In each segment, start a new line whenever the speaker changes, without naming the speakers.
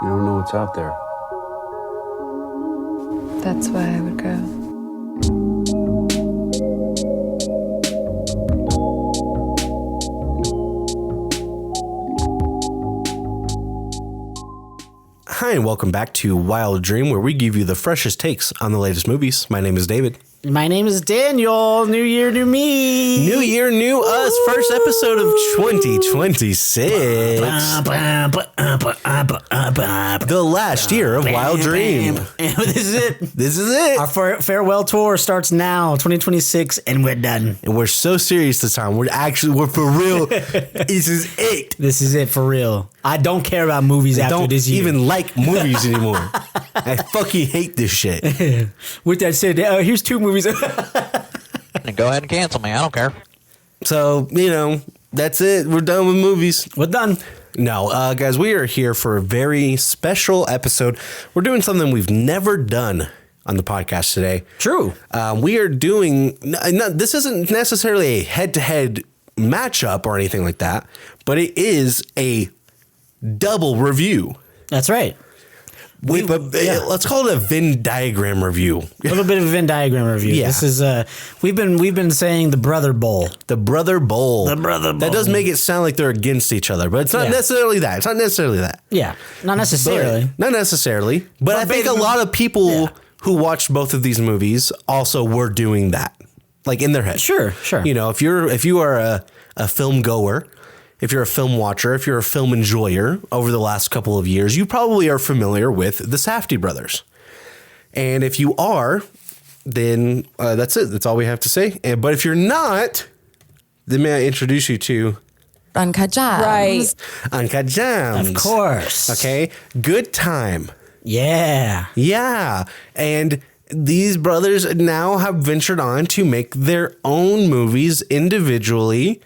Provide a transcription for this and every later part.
You don't know what's out there.
That's why I would go.
Hi, and welcome back to Wild Dream, where we give you the freshest takes on the latest movies. My name is David.
My name is Daniel. New year, new me.
New year, new us. First episode of 2026. The last year of Wild Dream.
This is it.
This is it.
Our farewell tour starts now, 2026, and we're done.
And we're so serious this time. We're for real. This is it.
This is it for real. I don't care about movies after this year.
I don't even like movies anymore. I fucking hate this shit.
With that said, here's two movies.
Go ahead and cancel me. I don't care.
So, that's it. We're done with movies.
We're done.
No, guys, we are here for a very special episode. We're doing something we've never done on the podcast today.
True.
We are doing, this isn't necessarily a head-to-head matchup or anything like that, but it is a double review.
That's right.
Let's call it a Venn diagram review.
A little bit of a Venn diagram review.
Yeah.
This is we've been saying the Brother Bowl.
The Brother Bowl.
The Brother Bowl.
That does make it sound like they're against each other, but it's not necessarily that. It's not necessarily that.
Yeah, not necessarily.
Not necessarily. But I think a lot of people who watched both of these movies also were doing that, like in their head.
Sure.
If you are a film goer, if you're a film watcher, if you're a film enjoyer over the last couple of years, you probably are familiar with the Safdie brothers. And if you are, then that's it. That's all we have to say. But if you're not, then may I introduce you to
Uncut Gems.
Right.
Uncut Gems.
Of course.
Okay. Good time.
Yeah.
Yeah. And these brothers now have ventured on to make their own movies individually,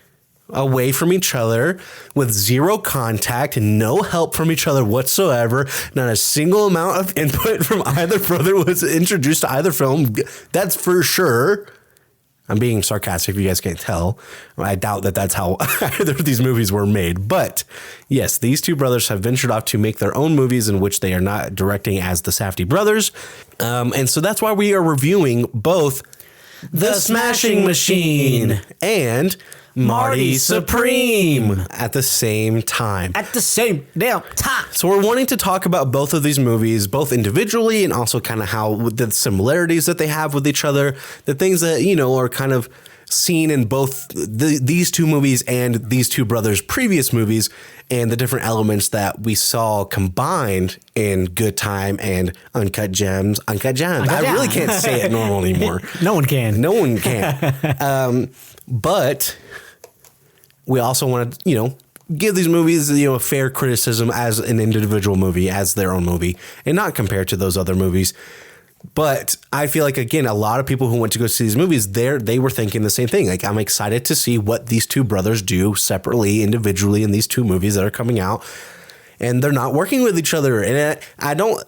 away from each other, with zero contact and no help from each other whatsoever. Not a single amount of input from either brother was introduced to either film. That's for sure. I'm being sarcastic if you guys can't tell. I doubt that that's how either of these movies were made. But yes, these two brothers have ventured off to make their own movies in which they are not directing as the Safdie brothers. And so that's why we are reviewing both The Smashing Machine and Marty Supreme at the same time.
At the same damn time.
So we're wanting to talk about both of these movies, both individually and also kind of how the similarities that they have with each other, the things that, are kind of seen in both these two movies and these two brothers' previous movies, and the different elements that we saw combined in Good Time and Uncut Gems. I really can't say it normal anymore.
No one can.
But we also want to, give these movies, a fair criticism as an individual movie, as their own movie, and not compared to those other movies. But I feel like, again, a lot of people who went to go see these movies, they were thinking the same thing. Like, I'm excited to see what these two brothers do separately, individually in these two movies that are coming out. And they're not working with each other. And I don't,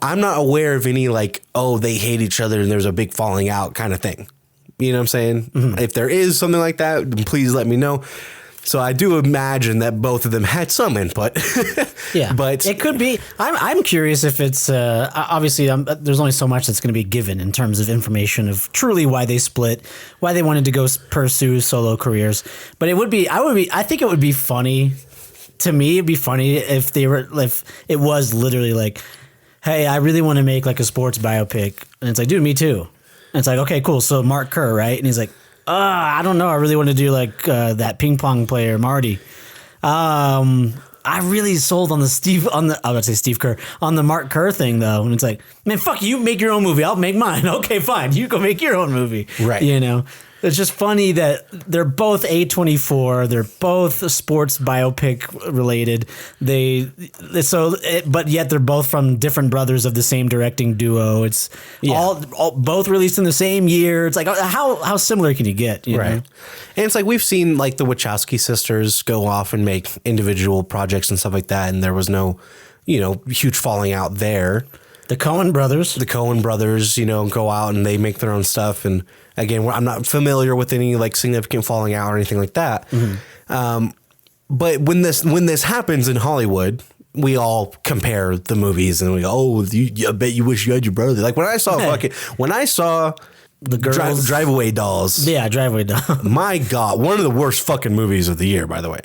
I'm not aware of any they hate each other and there's a big falling out kind of thing. You know what I'm saying? Mm-hmm. If there is something like that, then please let me know. So I do imagine that both of them had some input.
Yeah,
but
it could be. I'm curious if it's obviously there's only so much that's going to be given in terms of information of truly why they split, why they wanted to go pursue solo careers. But I think it would be funny to me. It'd be funny if it was literally like, hey, I really want to make like a sports biopic, and it's like, dude, me too. And it's like, okay, cool. So Mark Kerr, right? And he's like, I don't know. I really want to do like that ping pong player, Marty. I really sold on Steve Kerr, on the Mark Kerr thing though. And it's like, man, fuck you, make your own movie. I'll make mine. Okay, fine. You go make your own movie.
Right.
It's just funny that they're both A24. They're both sports biopic related. But yet they're both from different brothers of the same directing duo. It's all both released in the same year. It's like, how similar can you get? You know?
And it's like, we've seen like the Wachowski sisters go off and make individual projects and stuff like that. And there was no, huge falling out there.
The Coen brothers,
go out and they make their own stuff. And again, I'm not familiar with any like significant falling out or anything like that. Mm-hmm. But when this happens in Hollywood, we all compare the movies and we go, oh, I bet you wish you had your brother. Like when I saw
The girls.
Drive-Away Dolls.
Yeah, Driveway Dolls.
My God, one of the worst fucking movies of the year, by the way.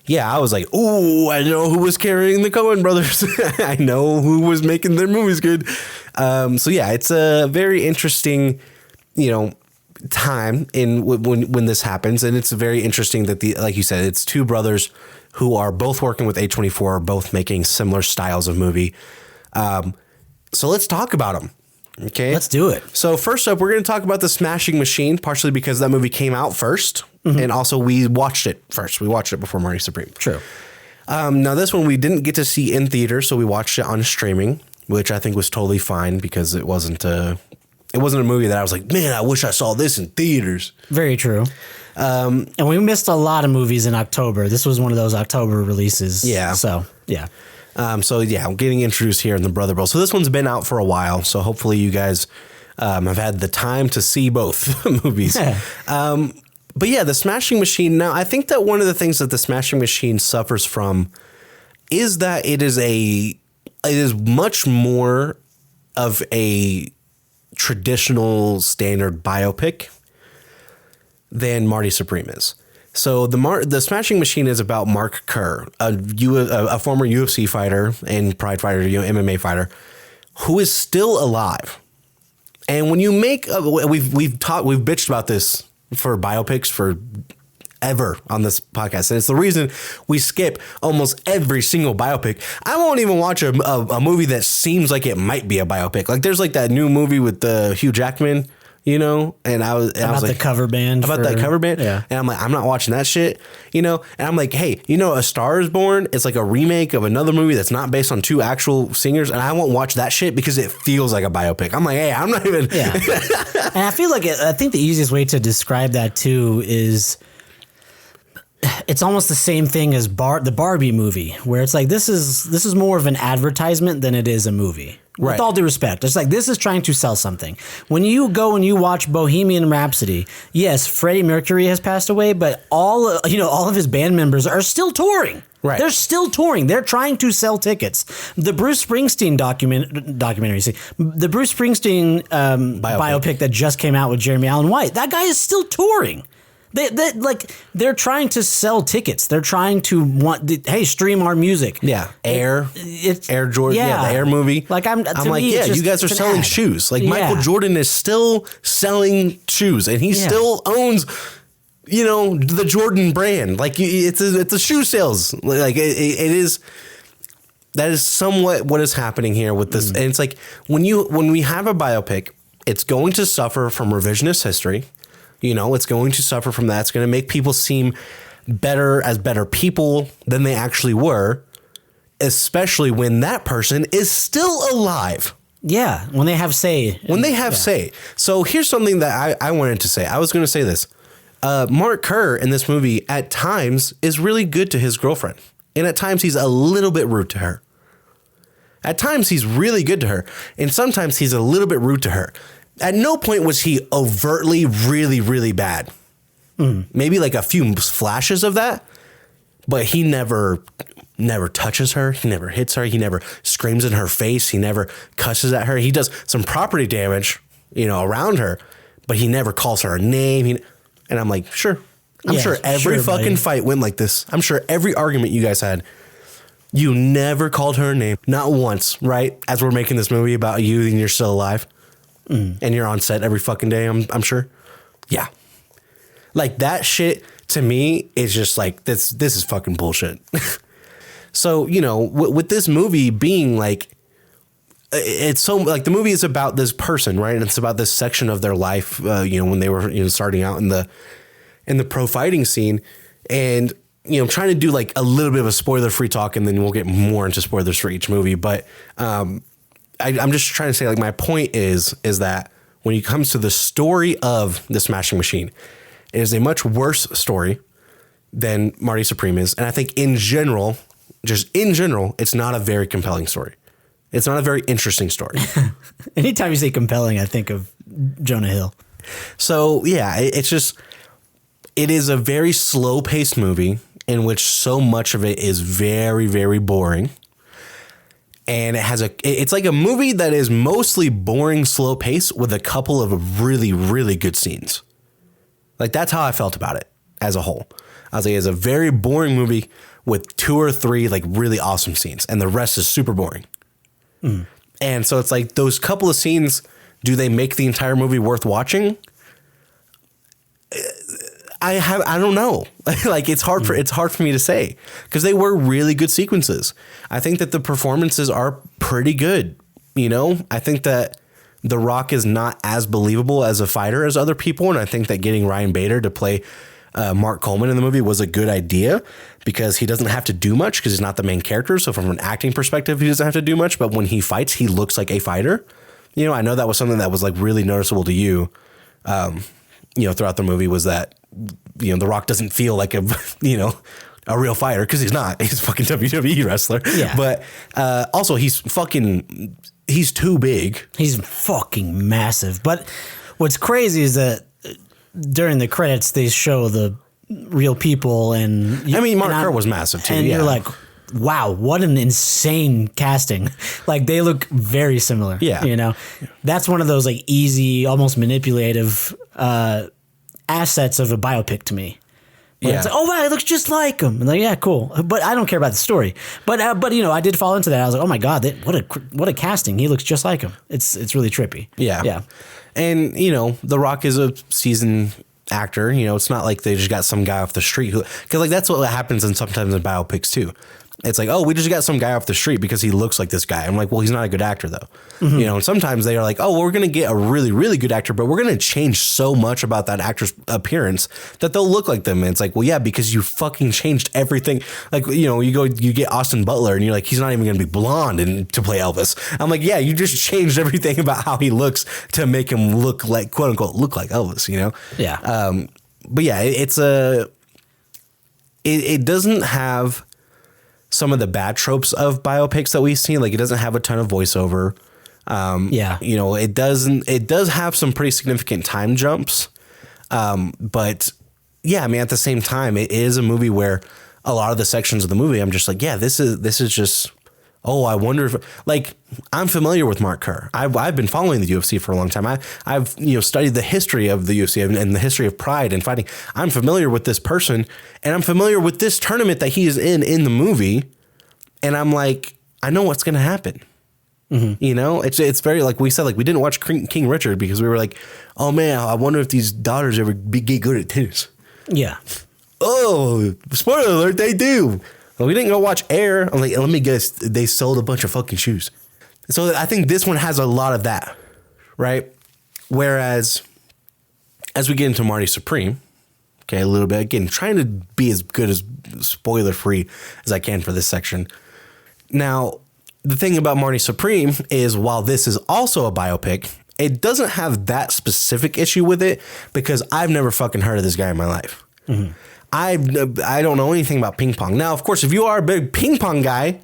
Yeah, I was like, ooh, I know who was carrying the Coen brothers. I know who was making their movies good. So yeah, it's a very interesting, time in when this happens, and it's very interesting that like you said, it's two brothers who are both working with A24, both making similar styles of movie. So let's talk about them. Okay,
Let's do it.
So first up, we're going to talk about The Smashing Machine, partially because that movie came out first, and also we watched it first. We watched it before Marty Supreme.
True.
Now this one we didn't get to see in theater, so we watched it on streaming, which I think was totally fine because it wasn't a movie that I was like, man, I wish I saw this in theaters.
Very true. And we missed a lot of movies in October. This was one of those October releases.
Yeah.
So, yeah.
I'm getting introduced here in the Brother Bowl. So this one's been out for a while. So hopefully you guys have had the time to see both movies. But yeah, The Smashing Machine. Now, I think that one of the things that The Smashing Machine suffers from is that it is much more of a traditional standard biopic than Marty Supreme is. So the Smashing Machine is about Mark Kerr, a former UFC fighter and Pride fighter, MMA fighter, who is still alive. And when you make we've bitched about this for biopics for ever on this podcast, and it's the reason we skip almost every single biopic. I won't even watch a movie that seems like it might be a biopic. Like there's like that new movie with Hugh Jackman. And I was like,
the cover band.
That cover band.
Yeah.
And I'm like, I'm not watching that shit, and I'm like, hey, A Star is Born? It's like a remake of another movie that's not based on two actual singers. And I won't watch that shit because it feels like a biopic. I'm like, hey, I'm not even.
Yeah. And I feel like I think the easiest way to describe that too is it's almost the same thing as the Barbie movie, where it's like, this is more of an advertisement than it is a movie.
Right.
With all due respect, it's like this is trying to sell something. When you go and you watch Bohemian Rhapsody, yes, Freddie Mercury has passed away, but all of his band members are still touring.
Right.
They're still touring. They're trying to sell tickets. The Bruce Springsteen documentary, the Bruce Springsteen biopic that just came out with Jeremy Allen White, that guy is still touring. They're trying to sell tickets. They're trying to hey, stream our music.
Yeah, Air Jordan. Yeah, the Air movie.
I'm like,
you guys are selling shoes. Like Michael Jordan is still selling shoes, and he still owns, the Jordan brand. Like it's a shoe sales. Like it is. That is somewhat what is happening here with this, and it's like when we have a biopic, it's going to suffer from revisionist history. It's going to suffer from that. It's going to make people seem better people than they actually were, especially when that person is still alive.
Yeah, when they have say.
Say. So here's something that I wanted to say. I was going to say this. Mark Kerr in this movie at times is really good to his girlfriend. And at times he's a little bit rude to her. At times he's really good to her. And sometimes he's a little bit rude to her. At no point was he overtly really, really bad. Maybe like a few flashes of that, but he never touches her. He never hits her. He never screams in her face. He never cusses at her. He does some property damage, around her, but he never calls her a name. And I'm like, sure. I'm sure every fucking fight went like this. I'm sure every argument you guys had, you never called her a name. Not once, right? As we're making this movie about you and you're still alive. And you're on set every fucking day, I'm sure. Yeah. Like that shit to me is just like, this is fucking bullshit. So, with this movie being like, it's so like the movie is about this person, right? And it's about this section of their life, when they were, starting out in the pro fighting scene, and, trying to do like a little bit of a spoiler free talk, and then we'll get more into spoilers for each movie. But, I'm just trying to say, like, my point is that when it comes to the story of The Smashing Machine, it is a much worse story than Marty Supreme is. And I think in general, it's not a very compelling story. It's not a very interesting story.
Anytime you say compelling, I think of Jonah Hill.
So, yeah, it is a very slow paced movie in which so much of it is very, very boring. And it's like a movie that is mostly boring, slow pace with a couple of really, really good scenes. Like that's how I felt about it as a whole. I was like, it's a very boring movie with 2 or 3 like really awesome scenes, and the rest is super boring. And so it's like those couple of scenes, do they make the entire movie worth watching? I don't know. Like it's hard for me to say, because they were really good sequences. I think that the performances are pretty good. You know, I think that The Rock is not as believable as a fighter as other people, and I think that getting Ryan Bader to play Mark Coleman in the movie was a good idea, because he doesn't have to do much because he's not the main character. So from an acting perspective, he doesn't have to do much. But when he fights, he looks like a fighter. You know, I know that was something that was like really noticeable to you. You know, throughout the movie, was that, you know, The Rock doesn't feel like a, you know, a real fighter, because he's not. He's a fucking WWE wrestler.
Yeah.
But also he's too big.
He's fucking massive. But what's crazy is that during the credits, they show the real people. And
I mean, Mark Kerr was massive too.
And
yeah.
you're like, wow, what an insane casting. Like they look very similar.
Yeah.
You know, that's one of those like easy, almost manipulative assets of a biopic to me. Where it's like, oh wow, it looks just like him. And like, yeah, cool. But I don't care about the story. But you know, I did fall into that. I was like, oh my god, what a casting. He looks just like him. It's really trippy.
Yeah.
Yeah.
And you know, The Rock is a seasoned actor. You know, it's not like they just got some guy off the street who, because like that's what happens sometimes in biopics too. It's like, oh, we just got some guy off the street because he looks like this guy. I'm like, well, he's not a good actor though. Mm-hmm. You know, and sometimes they are like, oh, well, we're going to get a really, really good actor, but we're going to change so much about that actor's appearance that they'll look like them. And it's like, well, yeah, because you fucking changed everything. Like, you know, you get Austin Butler and you're like, he's not even going to be blonde to play Elvis. I'm like, yeah, you just changed everything about how he looks to make him look like, quote unquote, look like Elvis, you know?
Yeah.
But yeah, it doesn't have some of the bad tropes of biopics that we've seen. Like it doesn't have a ton of voiceover.
Yeah.
You know, it does have some pretty significant time jumps. But yeah, I mean, at the same time, it is a movie where a lot of the sections of the movie, I'm just like, yeah, this is just, oh, I wonder if, like, I'm familiar with Mark Kerr. I've been following the UFC for a long time. I've you know, studied the history of the UFC and the history of Pride and fighting. I'm familiar with this person, and I'm familiar with this tournament that he is in the movie. And I'm like, I know what's going to happen. Mm-hmm. You know, it's very, like we said, like we didn't watch King Richard because we were like, oh man, I wonder if these daughters ever get good at tennis.
Yeah.
Oh, spoiler alert, they do. Well, we didn't go watch Air. I'm like, let me guess, they sold a bunch of fucking shoes. So I think this one has a lot of that, right? Whereas as we get into Marty Supreme, okay, a little bit, again, trying to be as good as spoiler free as I can for this section. Now, the thing about Marty Supreme is, while this is also a biopic, it doesn't have that specific issue with it because I've never fucking heard of this guy in my life. Mm-hmm. I don't know anything about ping pong. Now, of course, if you are a big ping pong guy,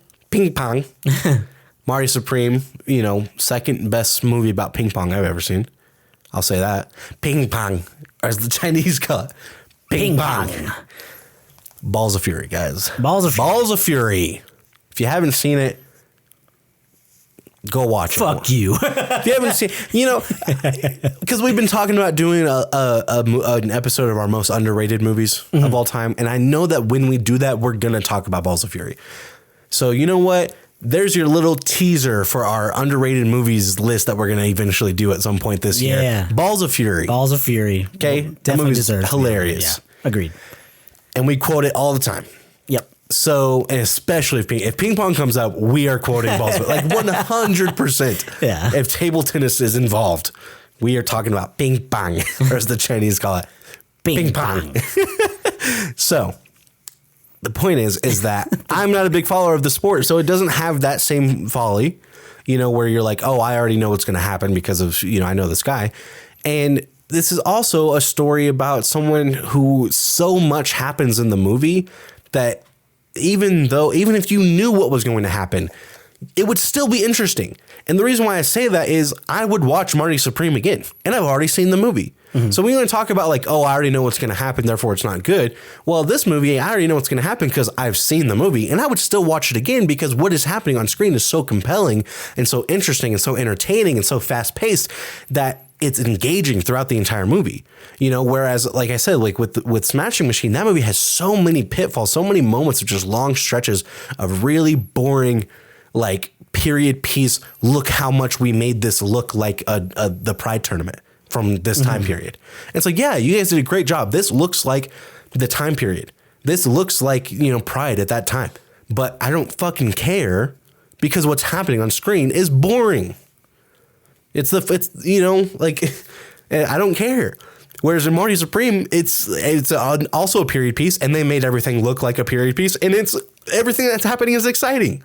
Marty Supreme, you know, second best movie about ping pong I've ever seen. I'll say that. Ping pong, or as the Chinese call it, ping pong. Balls of Fury, guys.
Balls of
Fury. If you haven't seen it, go watch it.
Fuck you.
If you haven't seen, you know, because we've been talking about doing an episode of our most underrated movies of all time. And I know that when we do that, we're going to talk about Balls of Fury. So you know what? There's your little teaser for our underrated movies list that we're going to eventually do at some point this year.
Yeah.
Balls of Fury.
Balls of Fury.
Okay.
Definitely deserves.
Hilarious.
Yeah. Agreed.
And we quote it all the time.
Yep.
So, and especially if ping pong comes up, we are quoting balls. Like 100%.
Yeah.
If table tennis is involved, we are talking about ping pong, or as the Chinese call it, ping pong. So, the point is that I'm not a big follower of the sport, so it doesn't have that same folly, you know, where you're like, oh, I already know what's going to happen because of, you know, I know this guy. And this is also a story about someone who so much happens in the movie that even if you knew what was going to happen, it would still be interesting. And the reason why I say that is I would watch Marty Supreme again, and I've already seen the movie. So we want to talk about like, oh, I already know what's going to happen, therefore it's not good. Well, this movie, I already know what's going to happen because I've seen the movie, and I would still watch it again because what is happening on screen is so compelling and so interesting and so entertaining and so fast paced that it's engaging throughout the entire movie, you know, whereas, like I said, like with Smashing Machine, that movie has so many pitfalls, so many moments of just long stretches of really boring, like period piece. Look how much we made this look like the Pride tournament from this time period. And it's like, yeah, you guys did a great job. This looks like the time period. This looks like, you know, Pride at that time, but I don't fucking care because what's happening on screen is boring. It's you know, like, I don't care. Whereas in Marty Supreme, it's also a period piece, and they made everything look like a period piece, and it's everything that's happening is exciting.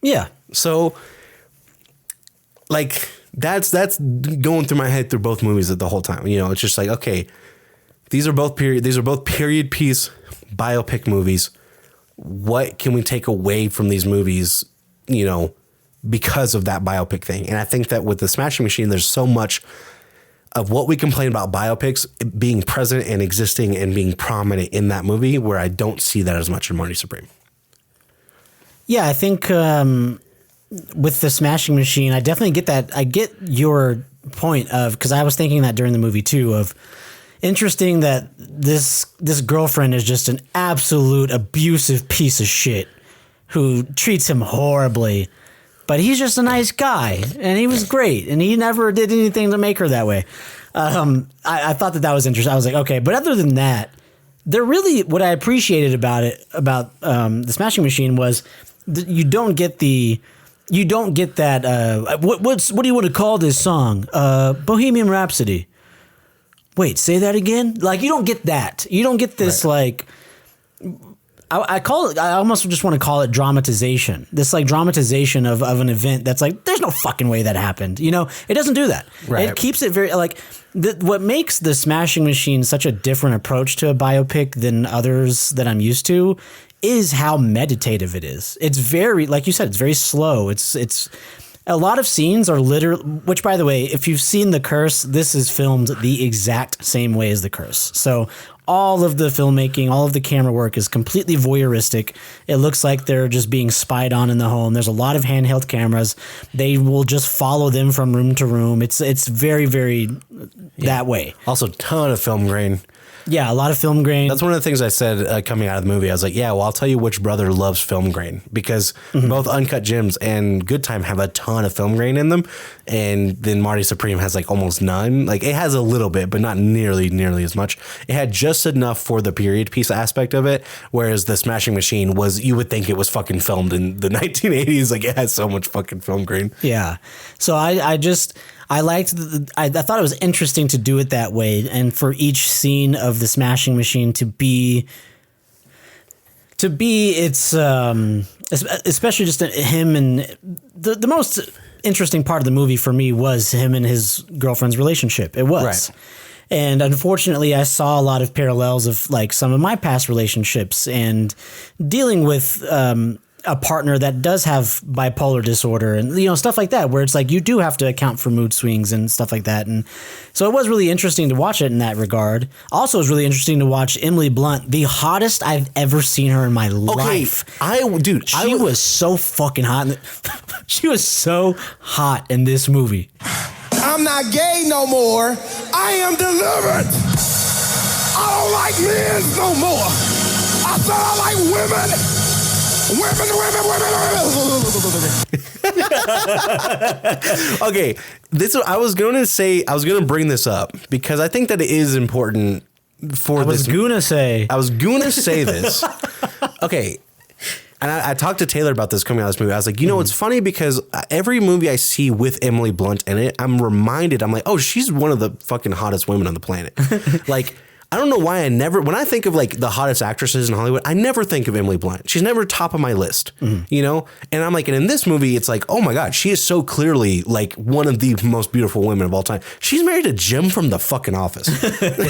Yeah.
So, like, that's going through my head through both movies the whole time. You know, it's just like, okay, these are both period piece biopic movies. What can we take away from these movies, you know, because of that biopic thing? And I think that with the Smashing Machine, there's so much of what we complain about biopics being present and existing and being prominent in that movie, where I don't see that as much in Marty Supreme.
Yeah, I think with the Smashing Machine, I definitely get that. I get your point of, because I was thinking that during the movie too, of interesting that this girlfriend is just an absolute abusive piece of shit who treats him horribly. But he's just a nice guy, and he was great, and he never did anything to make her that way. I thought that was interesting. I was like, okay, but other than that, what I appreciated about the Smashing Machine was you don't get that. What do you want to call this song? Bohemian Rhapsody. Wait, say that again. Like, you don't get that. You don't get this like. I almost just want to call it dramatization. This like dramatization of an event that's like, there's no fucking way that happened. You know, it doesn't do that. Right. It keeps it very like what makes the Smashing Machine such a different approach to a biopic than others that I'm used to is how meditative it is. It's very, like you said, it's very slow. It's a lot of scenes are literally, which by the way, if you've seen The Curse, this is filmed the exact same way as The Curse. So all of the filmmaking, all of the camera work is completely voyeuristic. It looks like they're just being spied on in the home. There's a lot of handheld cameras. They will just follow them from room to room. It's very, very that way. Also, ton of film grain. Yeah, a lot of film grain. That's one of the things I said coming out of the movie. I was like, yeah, well, I'll tell you which brother loves film grain, because both Uncut Gems and Good Time have a ton of film grain in them. And then Marty Supreme has like almost none. Like, it has a little bit, but not nearly as much. It had just enough for the period piece aspect of it, whereas the Smashing Machine was, you would think it was fucking filmed in the 1980s. Like, it has so much fucking film grain. Yeah. So I liked I thought it was interesting to do it that way, and for each scene of the Smashing Machine to be it's especially just him, and the most interesting part of the movie for me was him and his girlfriend's relationship. It was. Right. And unfortunately, I saw a lot of parallels of like some of my past relationships and dealing with a partner that does have bipolar disorder and, you know, stuff like that, where it's like you do have to account for mood swings and stuff like that. And so it was really interesting to watch it in that regard. Also, it was really interesting to watch Emily Blunt, the hottest I've ever seen her in my life. She was so fucking hot. She was so hot in this movie.
I'm not gay no more. I am delivered. I don't like men no more. I said I like women. Women.
Okay, I was going to bring this up because I think that it is important for this. I was going to say this. Okay. And I talked to Taylor about this coming out of this movie. I was like, you know, it's funny because every movie I see with Emily Blunt in it, I'm like, oh, she's one of the fucking hottest women on the planet. Like, I don't know why when I think of like the hottest actresses in Hollywood, I never think of Emily Blunt. She's never top of my list, you know? And I'm like, and in this movie, it's like, oh my God, she is so clearly like one of the most beautiful women of all time. She's married to Jim from The fucking Office.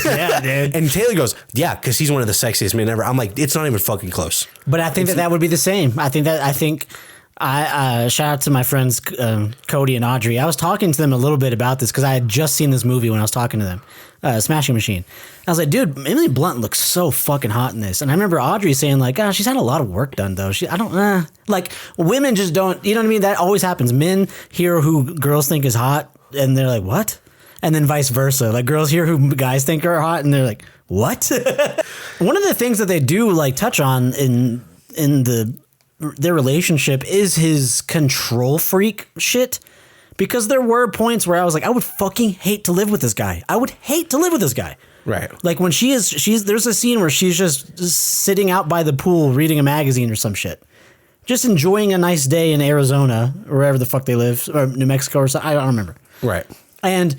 Yeah, dude. And Taylor goes, yeah, because he's one of the sexiest men ever. I'm like, it's not even fucking close.
But I think that would be the same. I think I shout out to my friends Cody and Audrey. I was talking to them a little bit about this because I had just seen this movie when I was talking to them, Smashing Machine. I was like, dude, Emily Blunt looks so fucking hot in this. And I remember Audrey saying like, oh, she's had a lot of work done though. Like women just don't, you know what I mean? That always happens. Men hear who girls think is hot and they're like, what? And then vice versa. Like girls hear who guys think are hot and they're like, what? One of the things that they do like touch on in their relationship is his control freak shit, because there were points where I was like, I would fucking hate to live with this guy. I would hate to live with this guy. Right. Like when there's a scene where she's just sitting out by the pool reading a magazine or some shit, just enjoying a nice day in Arizona or wherever the fuck they live, or New Mexico or something. I don't remember. Right. And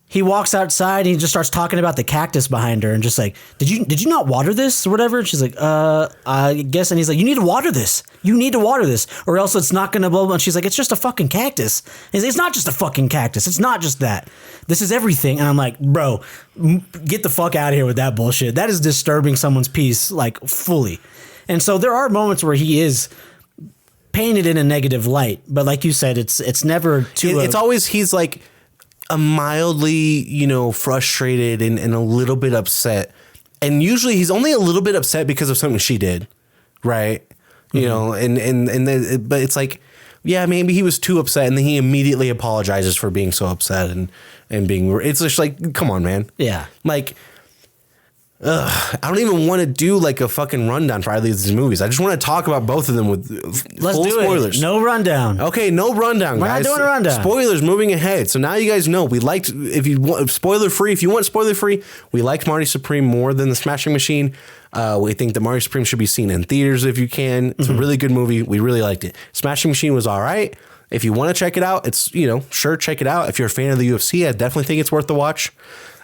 he walks outside and he just starts talking about the cactus behind her and just like, did you not water this or whatever? And she's like, I guess. And he's like, you need to water this. You need to water this or else it's not going to blow. And she's like, it's just a fucking cactus. And he's like, it's not just a fucking cactus. It's not just that. This is everything. And I'm like, bro, get the fuck out of here with that bullshit. That is disturbing someone's peace, like fully. And so there are moments where he is painted in a negative light. But like you said, it's never too.
It's always, he's like, a mildly, frustrated and a little bit upset. And usually he's only a little bit upset because of something she did. Right. Mm-hmm. But it's like, yeah, maybe he was too upset. And then he immediately apologizes for being so upset and being, it's just like, come on, man. Yeah. Like, I don't even want to do like a fucking rundown for either of these movies. I just want to talk about both of them with full spoilers.
No rundown.
Okay, no rundown, guys.
We're not doing a rundown.
Spoilers moving ahead. So now you guys know we liked, if you want spoiler free, we liked Marty Supreme more than the Smashing Machine. We think that Marty Supreme should be seen in theaters if you can. It's a really good movie. We really liked it. Smashing Machine was all right. If you want to check it out, it's, sure, check it out. If you're a fan of the UFC, I definitely think it's worth the watch.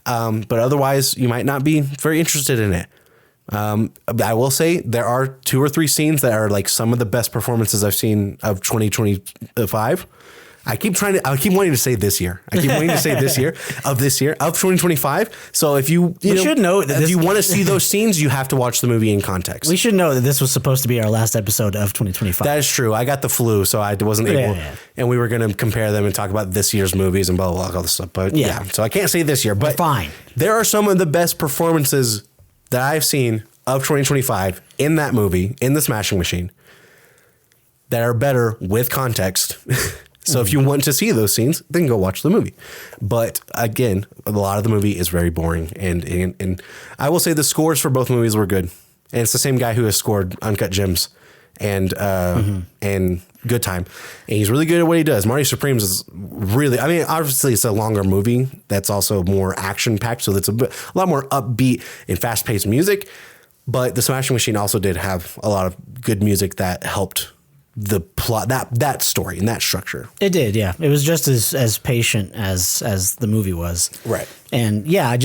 But otherwise, you might not be very interested in it. I will say there are 2 or 3 scenes that are like some of the best performances I've seen of 2025. I keep wanting to say this year. I keep wanting to say this year of 2025. So if you
should know that
if you want to see those scenes, you have to watch the movie in context.
We should know that this was supposed to be our last episode of 2025.
That is true. I got the flu, so I wasn't able. Yeah. And we were going to compare them and talk about this year's movies and blah, blah, blah, all this stuff. But yeah, so I can't say this year. But
fine.
There are some of the best performances that I've seen of 2025 in that movie, in the Smashing Machine, that are better with context. So if you want to see those scenes, then go watch the movie. But again, a lot of the movie is very boring. And I will say the scores for both movies were good. And it's the same guy who has scored Uncut Gems and Good Time. And he's really good at what he does. Marty Supremes is really, obviously it's a longer movie that's also more action packed. So it's a lot more upbeat and fast paced music. But the Smashing Machine also did have a lot of good music that helped the plot, that story and that structure.
It did, yeah. It was just as patient as the movie was. Right. And yeah, I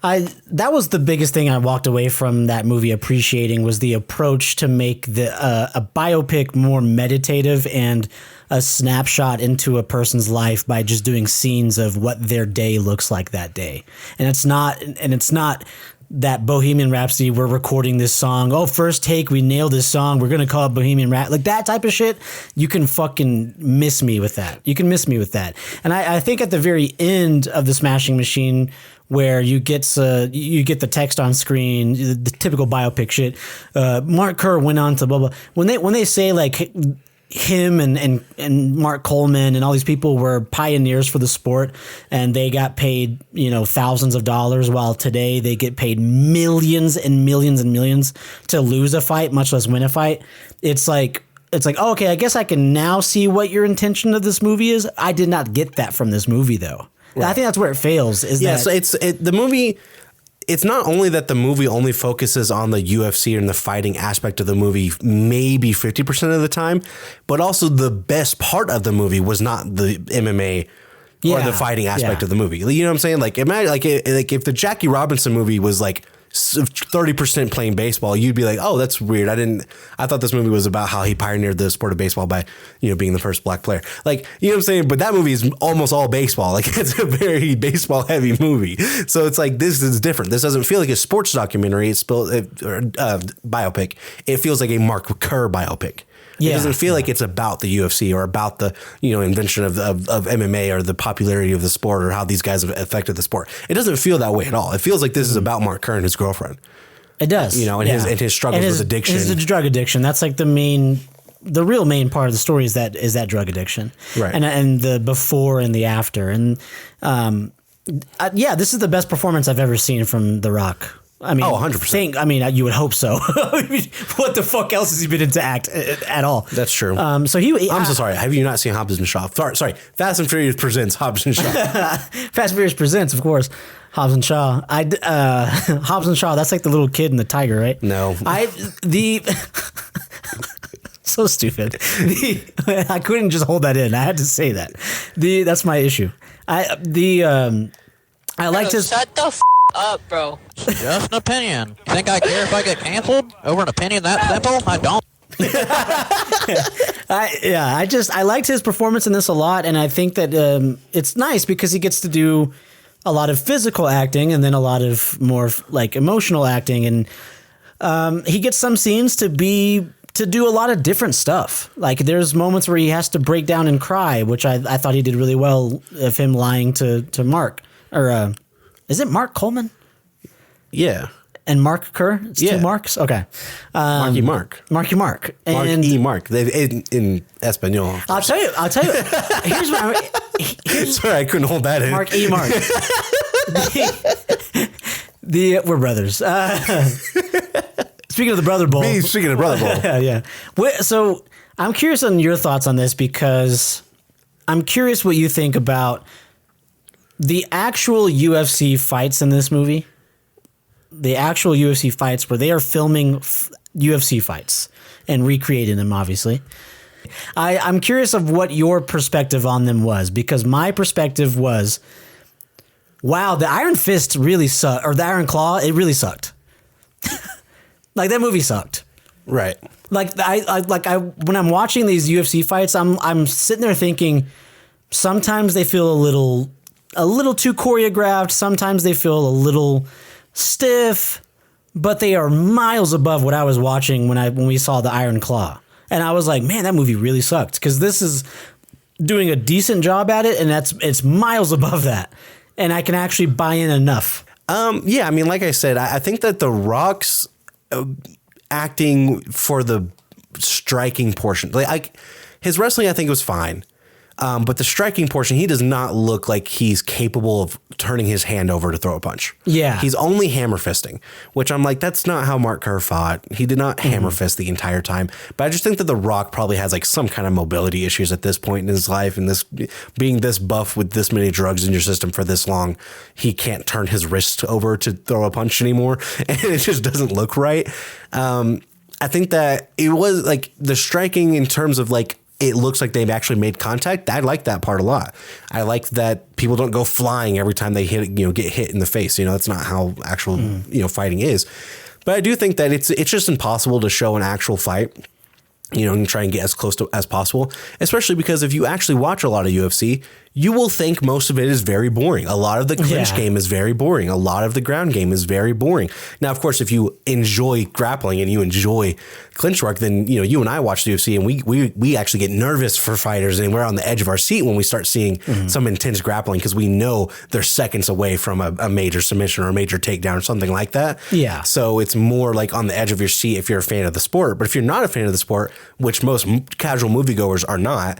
that was the biggest thing I walked away from that movie appreciating, was the approach to make a biopic more meditative and a snapshot into a person's life by just doing scenes of what their day looks like that day. And it's not that Bohemian Rhapsody, we're recording this song. Oh, first take, we nailed this song. We're going to call it Bohemian Rhapsody. Like that type of shit, you can fucking miss me with that. You can miss me with that. And I think at the very end of the Smashing Machine, where you get the text on screen, the typical biopic shit. Mark Kerr went on to blah, blah. When they say like him and Mark Coleman and all these people were pioneers for the sport, and they got paid, thousands of dollars, while today they get paid millions and millions and millions to lose a fight, much less win a fight. It's like, oh, okay, I guess I can now see what your intention of this movie is. I did not get that from this movie though. Right. I think that's where it fails.
So the movie. It's not only that the movie only focuses on the UFC and the fighting aspect of the movie maybe 50% of the time, but also the best part of the movie was not the MMA or the fighting aspect of the movie. You know what I'm saying? Like imagine like if the Jackie Robinson movie was like 30% playing baseball, you'd be like, oh, that's weird. I thought this movie was about how he pioneered the sport of baseball by, being the first black player. Like, you know what I'm saying? But that movie is almost all baseball. Like, it's a very baseball heavy movie. So it's like, this is different. This doesn't feel like a sports documentary. It's biopic. It feels like a Mark Kerr biopic. It doesn't feel like it's about the UFC or about the invention of MMA or the popularity of the sport or how these guys have affected the sport. It doesn't feel that way at all. It feels like this is about Mark Kerr and his girlfriend.
It does,
and his struggles with addiction.
His drug addiction. That's like the real main part of the story is that drug addiction,
right?
And the before and the after, and this is the best performance I've ever seen from The Rock. I mean,
100%.
You would hope so. What the fuck else has he been into at all?
That's true.
I'm
so sorry. Have you not seen Hobbs and Shaw? Sorry. Fast and Furious presents Hobbs and Shaw.
Fast and Furious presents, of course, Hobbs and Shaw. Hobbs and Shaw. That's like the little kid and the tiger, right?
No.
So stupid. I couldn't just hold that in. I had to say that. That's my issue. I liked his.
Shut the up, bro.
Just an opinion. You think I care if I get canceled over an opinion that simple? I don't.
I liked his performance in this a lot, and I think that it's nice because he gets to do a lot of physical acting and then a lot of more like emotional acting, and he gets some scenes to do a lot of different stuff. Like there's moments where he has to break down and cry, which I thought he did really well of him lying to Mark. Or is it Mark Coleman?
Yeah.
And Mark Kerr? It's two Marks? Okay.
Marky Mark.
Marky Mark.
And Mark. In Espanol.
I'll tell you. Here's what
Sorry, I couldn't hold that in.
Mark E. Mark. We're brothers. Speaking of the Brother Bowl.
Speaking of Brother Bowl.
Yeah. So I'm curious on your thoughts on this because I'm curious what you think about the actual UFC fights in this movie. The actual UFC fights where they are filming UFC fights and recreating them, obviously. I'm curious of what your perspective on them was, because my perspective was, wow, the Iron Fist really sucked, or the Iron Claw, it really sucked. Like that movie sucked.
Right.
Like when I'm watching these UFC fights, I'm sitting there thinking sometimes they feel a little too choreographed, sometimes they feel a little stiff, but they are miles above what I was watching when we saw the Iron Claw. And I was like, man, that movie really sucked, because this is doing a decent job at it, and it's miles above that. And I can actually buy in enough.
Yeah, I mean, like I said, I think that The Rock's acting for the striking portion, like his wrestling, I think was fine. But the striking portion, he does not look like he's capable of turning his hand over to throw a punch.
Yeah.
He's only hammer fisting, which I'm like, that's not how Mark Kerr fought. He did not hammer fist the entire time. But I just think that The Rock probably has like some kind of mobility issues at this point in his life. And this being this buff with this many drugs in your system for this long, he can't turn his wrist over to throw a punch anymore. And it just doesn't look right. I think that it was like the striking in terms of like, it looks like they've actually made contact. I like that part a lot. I like that people don't go flying every time they get hit in the face. That's not how actual, fighting is. But I do think that it's just impossible to show an actual fight, and try and get as close to as possible, especially because if you actually watch a lot of UFC, you will think most of it is very boring. A lot of the clinch game is very boring. A lot of the ground game is very boring. Now, of course, if you enjoy grappling and you enjoy clinch work, then, you and I watch the UFC and we actually get nervous for fighters, and we're on the edge of our seat when we start seeing some intense grappling, because we know they're seconds away from a major submission or a major takedown or something like that.
Yeah.
So it's more like on the edge of your seat if you're a fan of the sport. But if you're not a fan of the sport, which most casual moviegoers are not,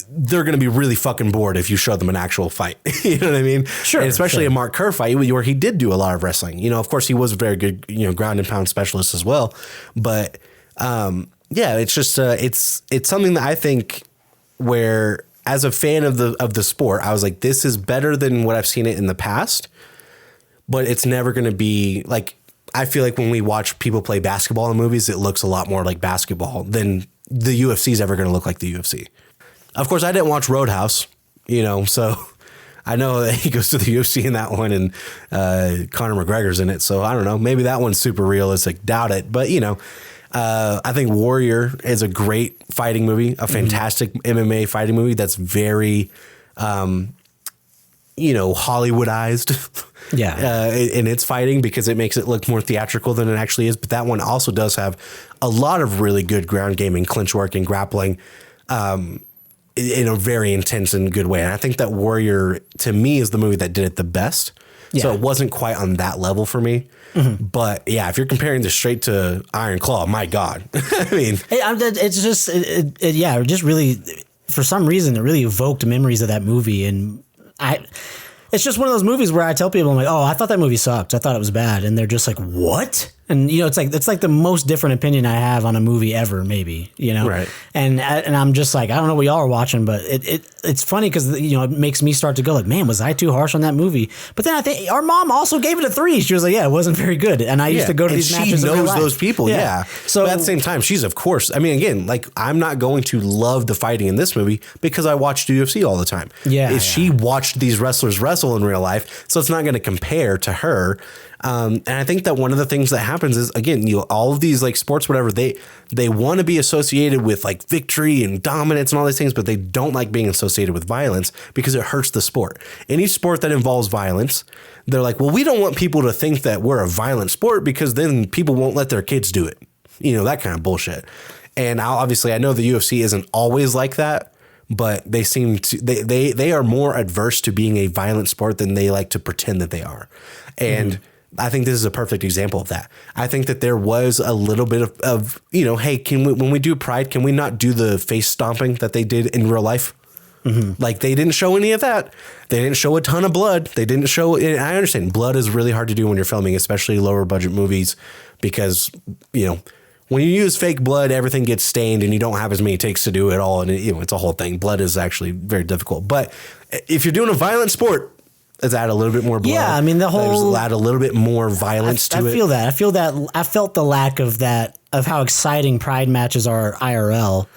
they're going to be really fucking bored if you show them an actual fight. You know what I mean?
Sure.
And especially a Mark Kerr fight where he did do a lot of wrestling. Of course, he was a very good, ground and pound specialist as well. But it's just it's something that I think where, as a fan of the sport, I was like, this is better than what I've seen it in the past. But it's never going to be like, I feel like when we watch people play basketball in movies, it looks a lot more like basketball than the UFC is ever going to look like the UFC. Of course, I didn't watch Roadhouse, so I know that he goes to the UFC in that one, and Conor McGregor's in it. So I don't know. Maybe that one's super realistic. Doubt it. But, I think Warrior is a great fighting movie, a fantastic MMA fighting movie that's very Hollywoodized.
Yeah.
In its fighting, because it makes it look more theatrical than it actually is. But that one also does have a lot of really good ground game and clinch work and grappling in a very intense and good way. And I think that Warrior, to me, is the movie that did it the best.
Yeah.
So it wasn't quite on that level for me. But yeah, if you're comparing this straight to Iron Claw, my God. I mean,
it's just, it just really, for some reason, it really evoked memories of that movie. And it's just one of those movies where I tell people, I'm like, oh, I thought that movie sucked. I thought it was bad. And they're just like, what? And, it's like the most different opinion I have on a movie ever, maybe,
Right.
And I'm just like, I don't know what y'all are watching, but it's funny because, it makes me start to go like, man, was I too harsh on that movie? But then I think our mom also gave it a 3. She was like, yeah, it wasn't very good. And I used to go to these matches.
She
in real
knows
life.
those people. Yeah.
So
but at the same time, she's, of course, I mean, again, like, I'm not going to love the fighting in this movie because I watched UFC all the time.
Yeah.
She watched these wrestlers wrestle in real life. So it's not going to compare to her. And I think that one of the things that happens is, again, all of these like sports, whatever, they want to be associated with like victory and dominance and all these things, but they don't like being associated with violence because it hurts the sport. Any sport that involves violence, they're like, well, we don't want people to think that we're a violent sport because then people won't let their kids do it. That kind of bullshit. And obviously I know the UFC isn't always like that, but they seem to, they are more adverse to being a violent sport than they like to pretend that they are. And I think this is a perfect example of that. I think that there was a little bit of hey, when we do Pride, can we not do the face stomping that they did in real life? Like, they didn't show any of that. They didn't show a ton of blood. They didn't show, and I understand blood is really hard to do when you're filming, especially lower budget movies, because, when you use fake blood, everything gets stained and you don't have as many takes to do it all. And it's a whole thing. Blood is actually very difficult. But if you're doing a violent sport, let's add a little bit more blood.
Yeah, I mean,
add a little bit more violence to it.
I feel that. I felt the lack of that, of how exciting Pride matches are IRL.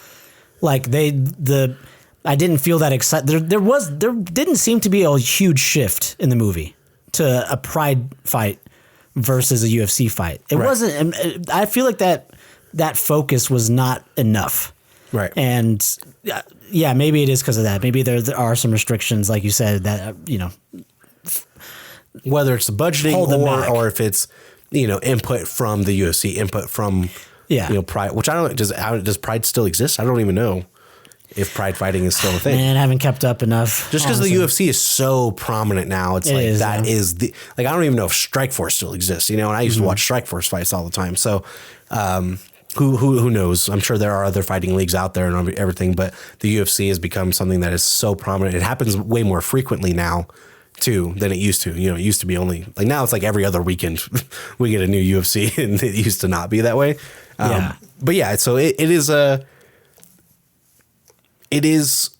Like I didn't feel that excited. There didn't seem to be a huge shift in the movie to a Pride fight versus a UFC fight. It wasn't. I feel like that focus was not enough.
Right.
And yeah, maybe it is because of that. Maybe there are some restrictions, like you said, that
whether it's the budgeting or if it's input from the UFC, input from Pride, which I don't does Pride still exist? I don't even know if Pride fighting is still a thing.
Man, I haven't kept up enough.
Just because the UFC is so prominent now, it's like that is the I don't even know if Strikeforce still exists. And I used to watch Strikeforce fights all the time. So who knows? I'm sure there are other fighting leagues out there and everything, but the UFC has become something that is so prominent. It happens way more frequently now too than it used to. It used to be only like now it's like every other weekend we get a new UFC, and it used to not be that way. But yeah, so it is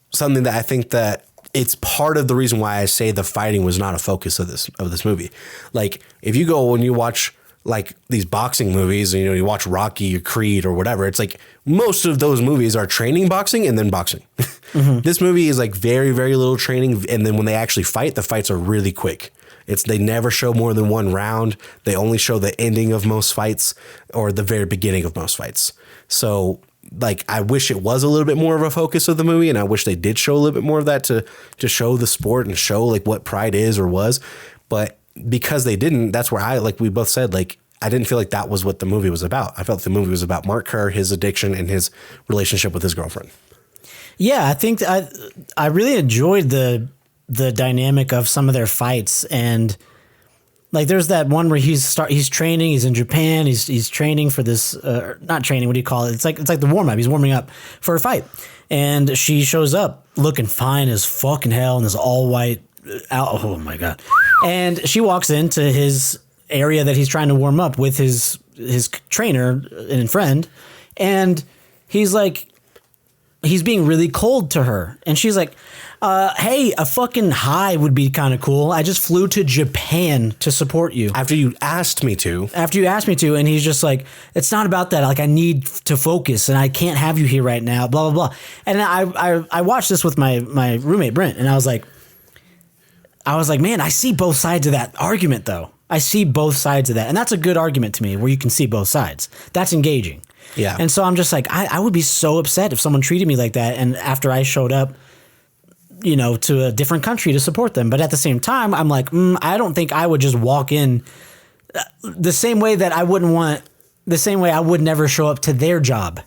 something that I think that it's part of the reason why I say the fighting was not a focus of this movie. Like, if you go and you watch like these boxing movies, and you watch Rocky or Creed or whatever, it's like most of those movies are training boxing and then boxing. This movie is like very, very little training, and then when they actually fight, the fights are really quick. They never show more than one round. They only show the ending of most fights or the very beginning of most fights. So like, I wish it was a little bit more of a focus of the movie, and I wish they did show a little bit more of that to show the sport and show like what Pride is or was. But because they didn't, that's where like we both said, like, I didn't feel like that was what the movie was about. I felt the movie was about Mark Kerr, his addiction, and his relationship with his girlfriend. Yeah,
I think I really enjoyed the dynamic of some of their fights. And like, there's that one where he's training, he's in Japan, he's training for this, not training, what do you call it? It's like the warm up. He's warming up for a fight, and she shows up looking fine as fucking hell in this all white out. Oh my God. And she walks into his area that he's trying to warm up with his trainer and friend. And he's being really cold to her. And she's like, hey, a fucking hi would be kind of cool. I just flew to Japan to support you.
After you asked me to.
And he's just like, it's not about that. Like, I need to focus and I can't have you here right now, blah, blah, blah. And I watched this with my roommate, Brent, and I was like, man, I see both sides of that argument though. I see both sides of that. And that's a good argument to me, where you can see both sides. That's engaging.
Yeah.
And so I'm just like, I would be so upset if someone treated me like that. And after I showed up, to a different country to support them. But at the same time, I'm like, I don't think I would just walk in the same way that I would never show up to their job.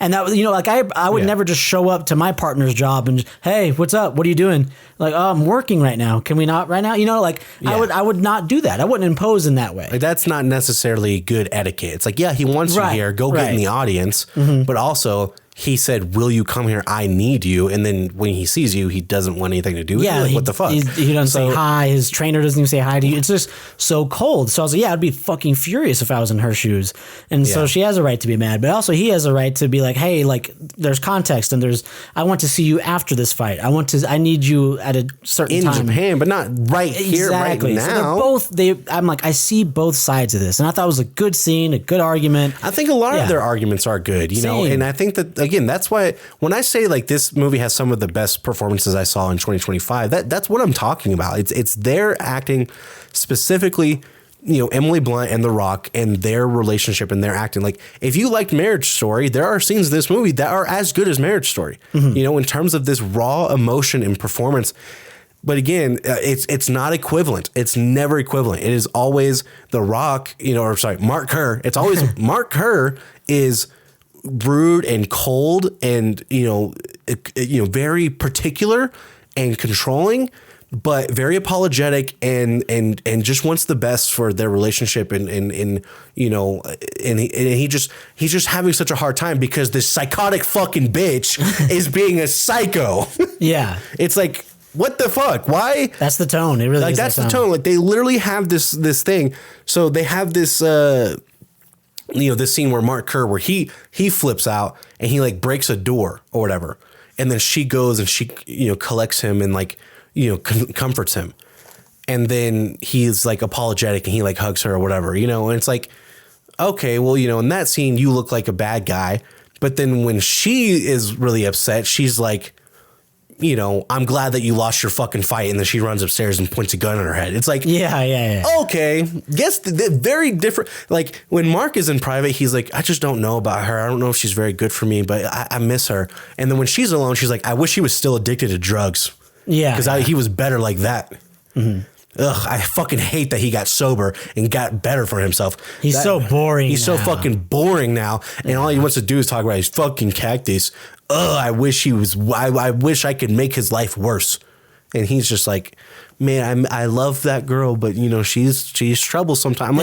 And that, like I would never just show up to my partner's job and, hey, what's up? What are you doing? Like, oh, I'm working right now. Can we not right now? I would not do that. I wouldn't impose in that way.
Like, that's not necessarily good etiquette. It's like, yeah, he wants you here. Go get in the audience. But also, he said, will you come here? I need you. And then when he sees you, he doesn't want anything to do with you. Like, what the fuck?
He doesn't say hi. His trainer doesn't even say hi to you. It's just so cold. So I was like, I'd be fucking furious if I was in her shoes. And so she has a right to be mad. But also he has a right to be like, hey, like there's context and I want to see you after this fight. I need you at a certain time.
In Japan, but not right here, right now.
So I'm like, I see both sides of this. And I thought it was a good scene, a good argument.
I think a lot of their arguments are good, know, and I think that, again, that's why when I say like this movie has some of the best performances I saw in 2025, that's what I'm talking about. It's their acting, specifically, Emily Blunt and The Rock and their relationship and their acting. Like, if you liked Marriage Story, there are scenes in this movie that are as good as Marriage Story, in terms of this raw emotion and performance. But again, it's not equivalent. It's never equivalent. It is always The Rock, Mark Kerr. It's always Mark Kerr is rude and cold and very particular and controlling, but very apologetic and just wants the best for their relationship and he's just having such a hard time because this psychotic fucking bitch is being a psycho. Yeah, it's like, what the fuck? Why?
That's the tone. It really
like
is
that's the tone. Like, they literally have this thing. So they have this this scene where Mark Kerr, where he flips out and he like breaks a door or whatever. And then she goes and she, collects him and like, comforts him. And then he's like apologetic and he like hugs her or whatever, and it's like, okay, well, in that scene, you look like a bad guy. But then when she is really upset, she's like, I'm glad that you lost your fucking fight. And then she runs upstairs and points a gun at her head. It's like, yeah. Okay. Guess the very different. Like, when Mark is in private, he's like, I just don't know about her. I don't know if she's very good for me, but I miss her. And then when she's alone, she's like, I wish he was still addicted to drugs. Yeah. Because he was better like that. Mm-hmm. Ugh, I fucking hate that he got sober and got better for himself.
He's so boring.
He's so fucking boring now. And all he wants to do is talk about his fucking cactus. Ugh, I wish I wish I could make his life worse. And he's just like, man, I love that girl, but she's trouble sometimes.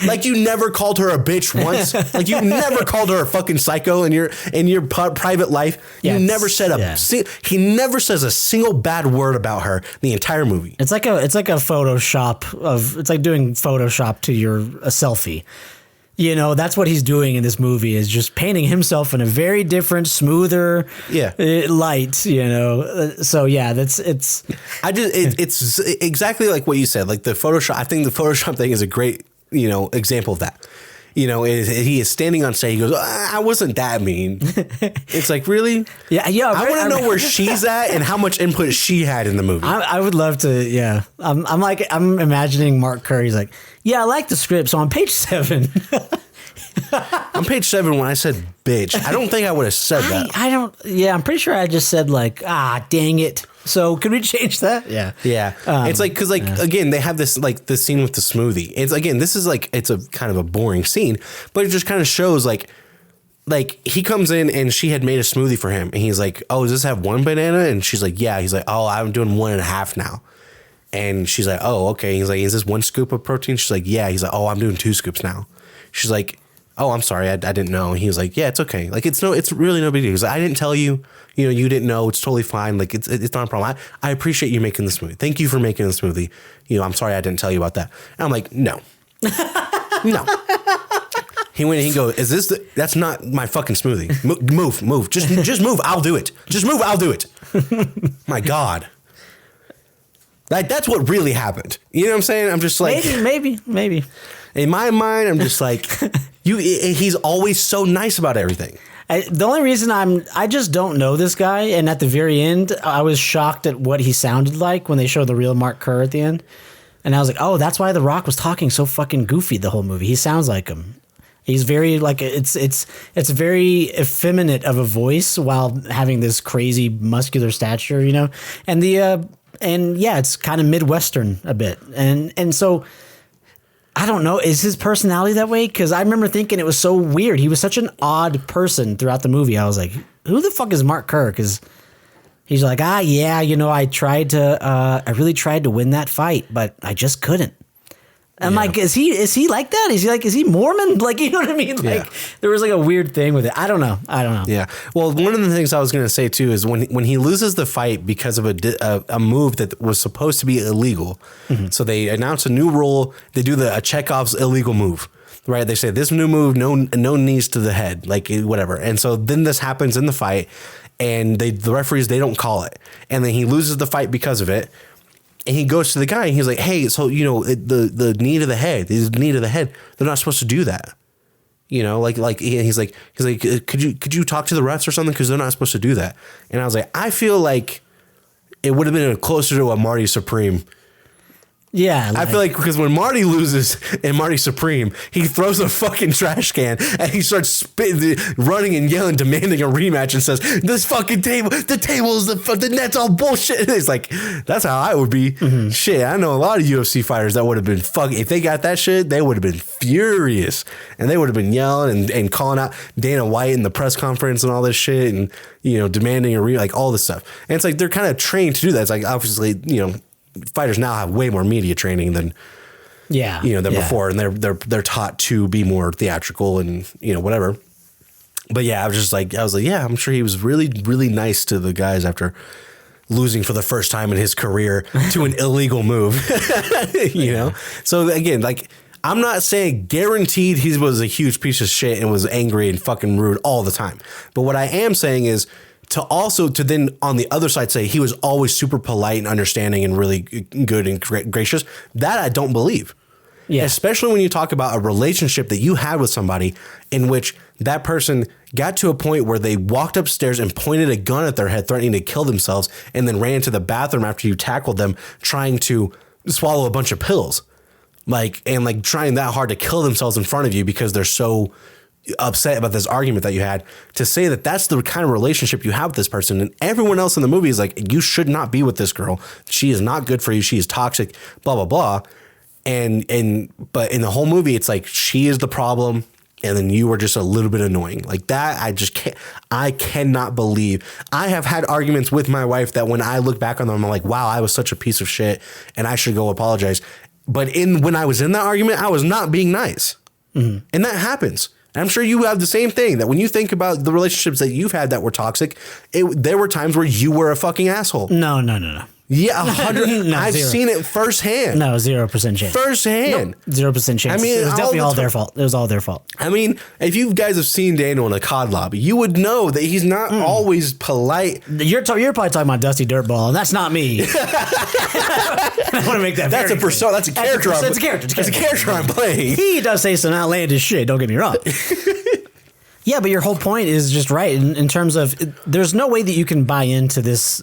Like you never called her a bitch once. Like, you never called her a fucking psycho in your private life. You never said he never says a single bad word about her the entire movie.
It's like a Photoshop it's like doing Photoshop to a selfie. That's what he's doing in this movie, is just painting himself in a very different, smoother light, So yeah, it's
exactly like what you said. Like the Photoshop, I think the Photoshop thing is a great, example of that. He is standing on stage. He goes, I wasn't that mean. It's like, really? Yeah. I want to know where she's at and how much input she had in the movie.
I would love to. Yeah. I'm imagining Mark Kerr. He's like, yeah, I like the script. So on page 7.
On page 7, when I said bitch, I don't think I would have said that.
I'm pretty sure I just said like, dang it. So could we change that? Yeah.
Yeah. It's like, cause again, they have this scene with the smoothie. It's this is like, it's a kind of a boring scene, but it just kind of shows like he comes in and she had made a smoothie for him. And he's like, oh, does this have 1 banana? And she's like, yeah. He's like, oh, I'm doing 1.5 now. And she's like, oh, okay. He's like, is this 1 scoop of protein? She's like, yeah. He's like, oh, I'm doing 2 scoops now. She's like, oh, I'm sorry, I didn't know. And he was like, yeah, it's okay. Like, it's really no big deal. He's like, I didn't tell you, you didn't know. It's totally fine. Like, it's not a problem. I appreciate you making the smoothie. Thank you for making the smoothie. I'm sorry I didn't tell you about that. And I'm like, no. No. He went and he goes, that's not my fucking smoothie. Move. Just move. I'll do it. Just move. I'll do it. My God. That's what really happened. You know what I'm saying? I'm just like,
maybe.
In my mind, I'm just like, he's always so nice about everything.
The only reason I just don't know this guy. And at the very end, I was shocked at what he sounded like when they showed the real Mark Kerr at the end. And I was like, oh, that's why The Rock was talking so fucking goofy the whole movie. He sounds like him. He's very like it's very effeminate of a voice while having this crazy muscular stature, you know, and it's kind of Midwestern a bit, and so I don't know, is his personality that way? Because I remember thinking it was so weird. He was such an odd person throughout the movie. I was like, who the fuck is Mark Kerr? Because he's like, yeah, you know, I really tried to win that fight, but I just couldn't. I'm like, is he like that? Is he Mormon? Like, you know what I mean? Like, there was like a weird thing with it. I don't know.
Yeah. Well, one of the things I was going to say too is when he loses the fight because of a move that was supposed to be illegal. Mm-hmm. So they announce a new rule. They do a Chekhov's illegal move, right? They say this new move, no knees to the head, like whatever. And so then this happens in the fight, and the referees, they don't call it, and then he loses the fight because of it. And he goes to the guy and he's like, hey, so, you know, the knee to the head, they're not supposed to do that. You know, he's like, could you talk to the refs or something? Cause they're not supposed to do that. And I was like, I feel like it would have been closer to a Marty Supreme.
Yeah.
I feel like because when Marty loses in Marty Supreme, he throws a fucking trash can and he starts running and yelling, demanding a rematch, and says, this fucking table, the net's all bullshit. It's like, that's how I would be. Mm-hmm. Shit, I know a lot of UFC fighters that would have been fucking, if they got that shit, they would have been furious. And they would have been yelling and calling out Dana White in the press conference and all this shit, and, you know, demanding like all this stuff. And it's like, they're kind of trained to do that. It's like, obviously, you know, fighters now have way more media training than before, and they're taught to be more theatrical and, you know, whatever. But yeah, I was like, yeah, I'm sure he was really, really nice to the guys after losing for the first time in his career to an illegal move, you know? So again, like, I'm not saying guaranteed he was a huge piece of shit and was angry and fucking rude all the time. But what I am saying is, to then on the other side say he was always super polite and understanding and really good and gracious, that I don't believe. Yeah. Especially when you talk about a relationship that you had with somebody in which that person got to a point where they walked upstairs and pointed a gun at their head, threatening to kill themselves, and then ran to the bathroom after you tackled them, trying to swallow a bunch of pills, and trying that hard to kill themselves in front of you because they're so upset about this argument that you had. To say that that's the kind of relationship you have with this person, and everyone else in the movie is like, you should not be with this girl. She is not good for you. She is toxic, blah, blah, blah. But in the whole movie, it's like, she is the problem. And then you were just a little bit annoying like that. I cannot believe. I have had arguments with my wife that when I look back on them, I'm like, wow, I was such a piece of shit and I should go apologize. But when I was in that argument, I was not being nice. Mm-hmm. And that happens. I'm sure you have the same thing, that when you think about the relationships that you've had that were toxic, there were times where you were a fucking asshole.
No.
Yeah, 100. No, I've seen it firsthand.
No, 0% chance.
Firsthand.
Nope, 0% chance. I mean, it was definitely all their fault. It was all their fault.
I mean, if you guys have seen Daniel in a COD lobby, you would know that he's not always polite.
You're probably talking about Dusty Dirtball, and that's not me. I want to make that.
That's a persona. That's a character.
It's a character.
It's a character I'm playing.
He does say some outlandish shit. Don't get me wrong. Yeah, but your whole point is just right in terms of there's no way that you can buy into this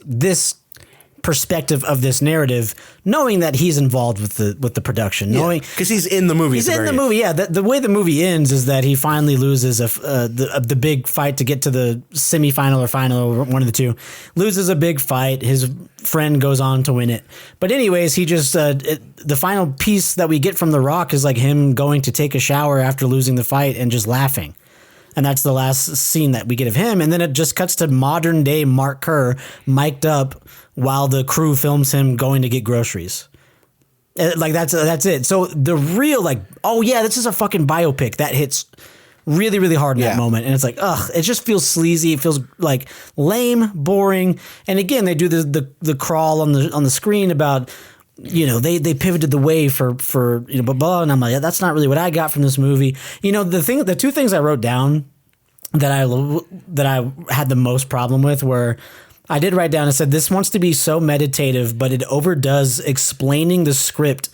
perspective of this narrative, knowing that he's involved with the production, knowing
because he's in the movie.
He's in the movie. Yeah, the way the movie ends is that he finally loses the big fight to get to the semifinal or final, or one of the two. Loses a big fight. His friend goes on to win it. But anyways, he just the final piece that we get from The Rock is like him going to take a shower after losing the fight and just laughing. And that's the last scene that we get of him. And then it just cuts to modern day Mark Kerr mic'd up while the crew films him going to get groceries. Like that's it. So the real this is a fucking biopic that hits really, really hard in that moment. And it's like, it just feels sleazy. It feels like lame, boring. And again, they do the crawl on the screen about, you know, they pivoted the way for you know, blah, blah, and I'm like, that's not really what I got from this movie. You know, the two things I wrote down that I had the most problem with were, I did write down and said, this wants to be so meditative, but it overdoes explaining the script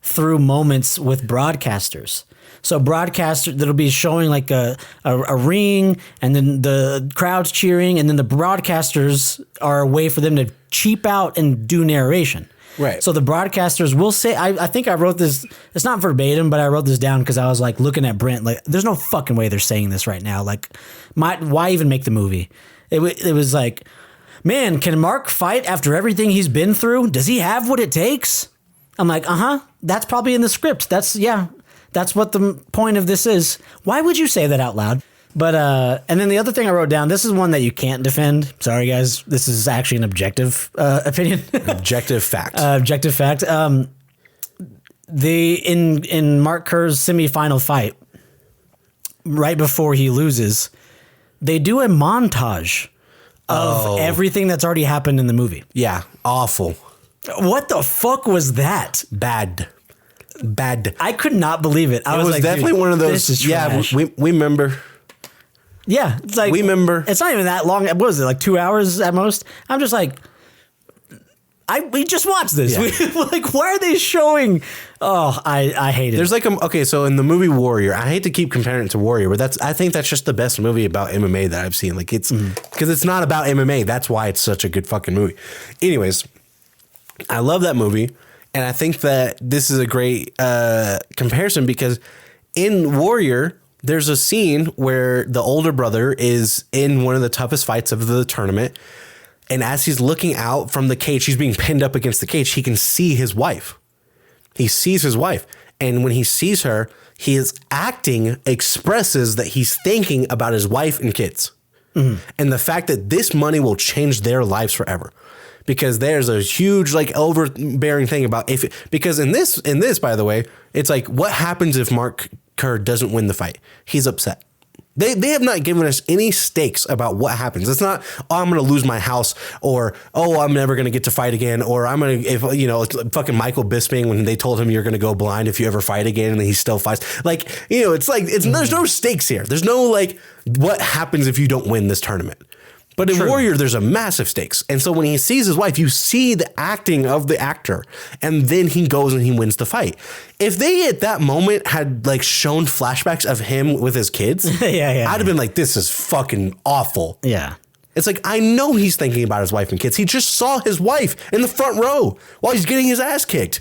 through moments with broadcasters. So broadcaster that'll be showing like a ring, and then the crowd's cheering, and then the broadcasters are a way for them to cheap out and do narration.
Right.
So the broadcasters will say, I think I wrote this, it's not verbatim, but I wrote this down because I was like looking at Brent, like, there's no fucking way they're saying this right now. Like, why even make the movie? It was like, man, can Mark fight after everything he's been through? Does he have what it takes? I'm like, that's probably in the script. That's what the point of this is. Why would you say that out loud? But, and then the other thing I wrote down, this is one that you can't defend. Sorry, guys. This is actually an objective opinion.
Objective fact.
Objective fact. In Mark Kerr's semifinal fight, right before he loses, they do a montage of everything that's already happened in the movie.
Yeah. Awful.
What the fuck was that?
Bad.
I could not believe it. I
It was
like,
definitely
dude,
one of those.
This is
Yeah,
trash.
we remember.
Yeah, it's like
We remember.
It's not even that long. What was it, like 2 hours at most? I'm just like, we just watched this.
Yeah.
Like, why are they showing? Oh, I hate it.
There's like so in the movie Warrior, I hate to keep comparing it to Warrior, but I think that's just the best movie about MMA that I've seen. Like it's because it's not about MMA. That's why it's such a good fucking movie. Anyways, I love that movie, and I think that this is a great comparison because in Warrior, there's a scene where the older brother is in one of the toughest fights of the tournament. And as he's looking out from the cage, he's being pinned up against the cage. He can see his wife. He sees his wife. And when he sees her, his acting expresses that he's thinking about his wife and kids. Mm-hmm. And the fact that this money will change their lives forever. Because there's a huge like overbearing thing about because in this, by the way, it's like, what happens if Mark Kerr doesn't win the fight? He's upset. They have not given us any stakes about what happens. It's not, I'm going to lose my house, or, I'm never going to get to fight again, or I'm going to, fucking Michael Bisping when they told him you're going to go blind if you ever fight again, and then he still fights. Like, it's like, there's no stakes here. There's no, like, what happens if you don't win this tournament? But in Warrior, there's a massive stakes. And so when he sees his wife, you see the acting of the actor. And then he goes and he wins the fight. If they at that moment had like shown flashbacks of him with his kids, I'd have been like, this is fucking awful.
Yeah.
It's like, I know he's thinking about his wife and kids. He just saw his wife in the front row while he's getting his ass kicked,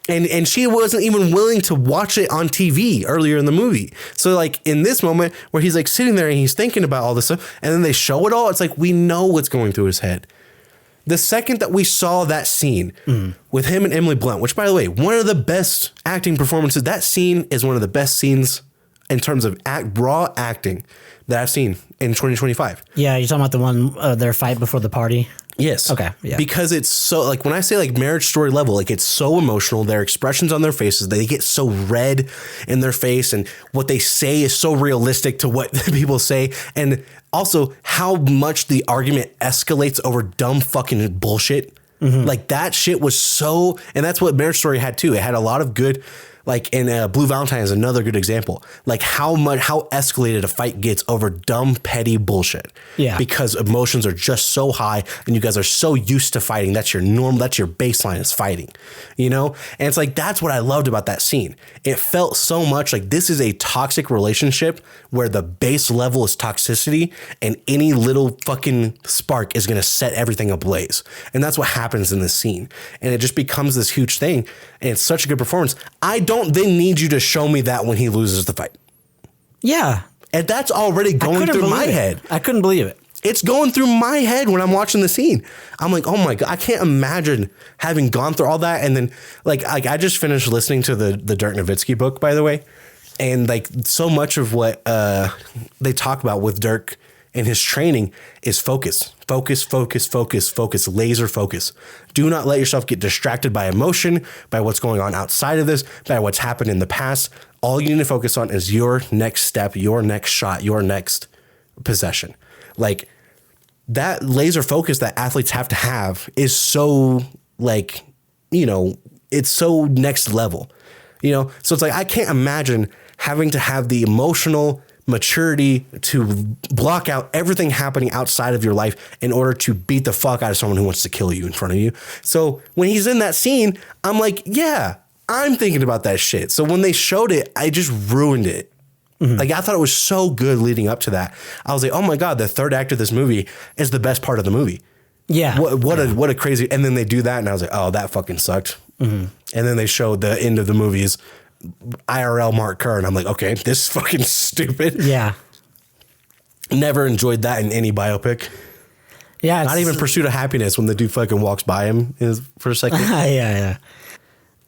And she wasn't even willing to watch it on TV earlier in the movie. So like in this moment where he's like sitting there and he's thinking about all this stuff and then they show it all, it's like we know what's going through his head. The second that we saw that scene with him and Emily Blunt, which by the way, one of the best acting performances, that scene is one of the best scenes in terms of raw acting that I've seen in 2025.
Yeah, you're talking about the one, their fight before the party?
Yes.
Okay. Yeah.
Because it's so like when I say like Marriage Story level, like it's so emotional. Their expressions on their faces, they get so red in their face, and what they say is so realistic to what people say, and also how much the argument escalates over dumb fucking bullshit. Mm-hmm. Like that shit was so, and that's what Marriage Story had too. It had a lot of good. Like in Blue Valentine is another good example. Like how escalated a fight gets over dumb, petty bullshit. Yeah. Because emotions are just so high and you guys are so used to fighting. That's your norm. That's your baseline is fighting, And it's like, that's what I loved about that scene. It felt so much like this is a toxic relationship where the base level is toxicity and any little fucking spark is going to set everything ablaze. And that's what happens in this scene. And it just becomes this huge thing. And it's such a good performance. I don't then need you to show me that when he loses the fight.
Yeah.
And that's already going through my head.
I couldn't believe it.
It's going through my head when I'm watching the scene. I'm like, oh my God, I can't imagine having gone through all that. And then like I just finished listening to the Dirk Nowitzki book, by the way. And like so much of what they talk about with Dirk and his training is focus, laser focus. Do not let yourself get distracted by emotion, by what's going on outside of this, by what's happened in the past. All you need to focus on is your next step, your next shot, your next possession. Like that laser focus that athletes have to have is so like, it's so next level, So it's like, I can't imagine having to have the emotional maturity to block out everything happening outside of your life in order to beat the fuck out of someone who wants to kill you in front of you. So when he's in that scene, I'm like, yeah, I'm thinking about that shit. So when they showed it, I just ruined it. Mm-hmm. Like I thought it was so good leading up to that. I was like, oh my God, the third act of this movie is the best part of the movie.
Yeah.
What a crazy. And then they do that, and I was like, oh, that fucking sucked. And then they showed the end of the movies, IRL Mark Kerr, and I'm like, okay, this is fucking stupid.
Yeah.
Never enjoyed that in any biopic.
Yeah.
Not even Pursuit of Happiness when the dude fucking walks by him for a second.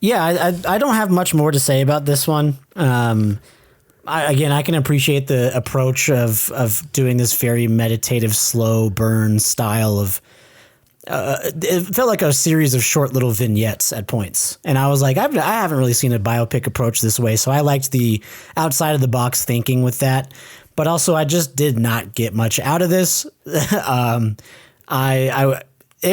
Yeah. I don't have much more to say about this one. I can appreciate the approach of doing this very meditative, slow burn style of. It felt like a series of short little vignettes at points, and I was like, I haven't really seen a biopic approach this way, so I liked the outside of the box thinking with that. But also, I just did not get much out of this. It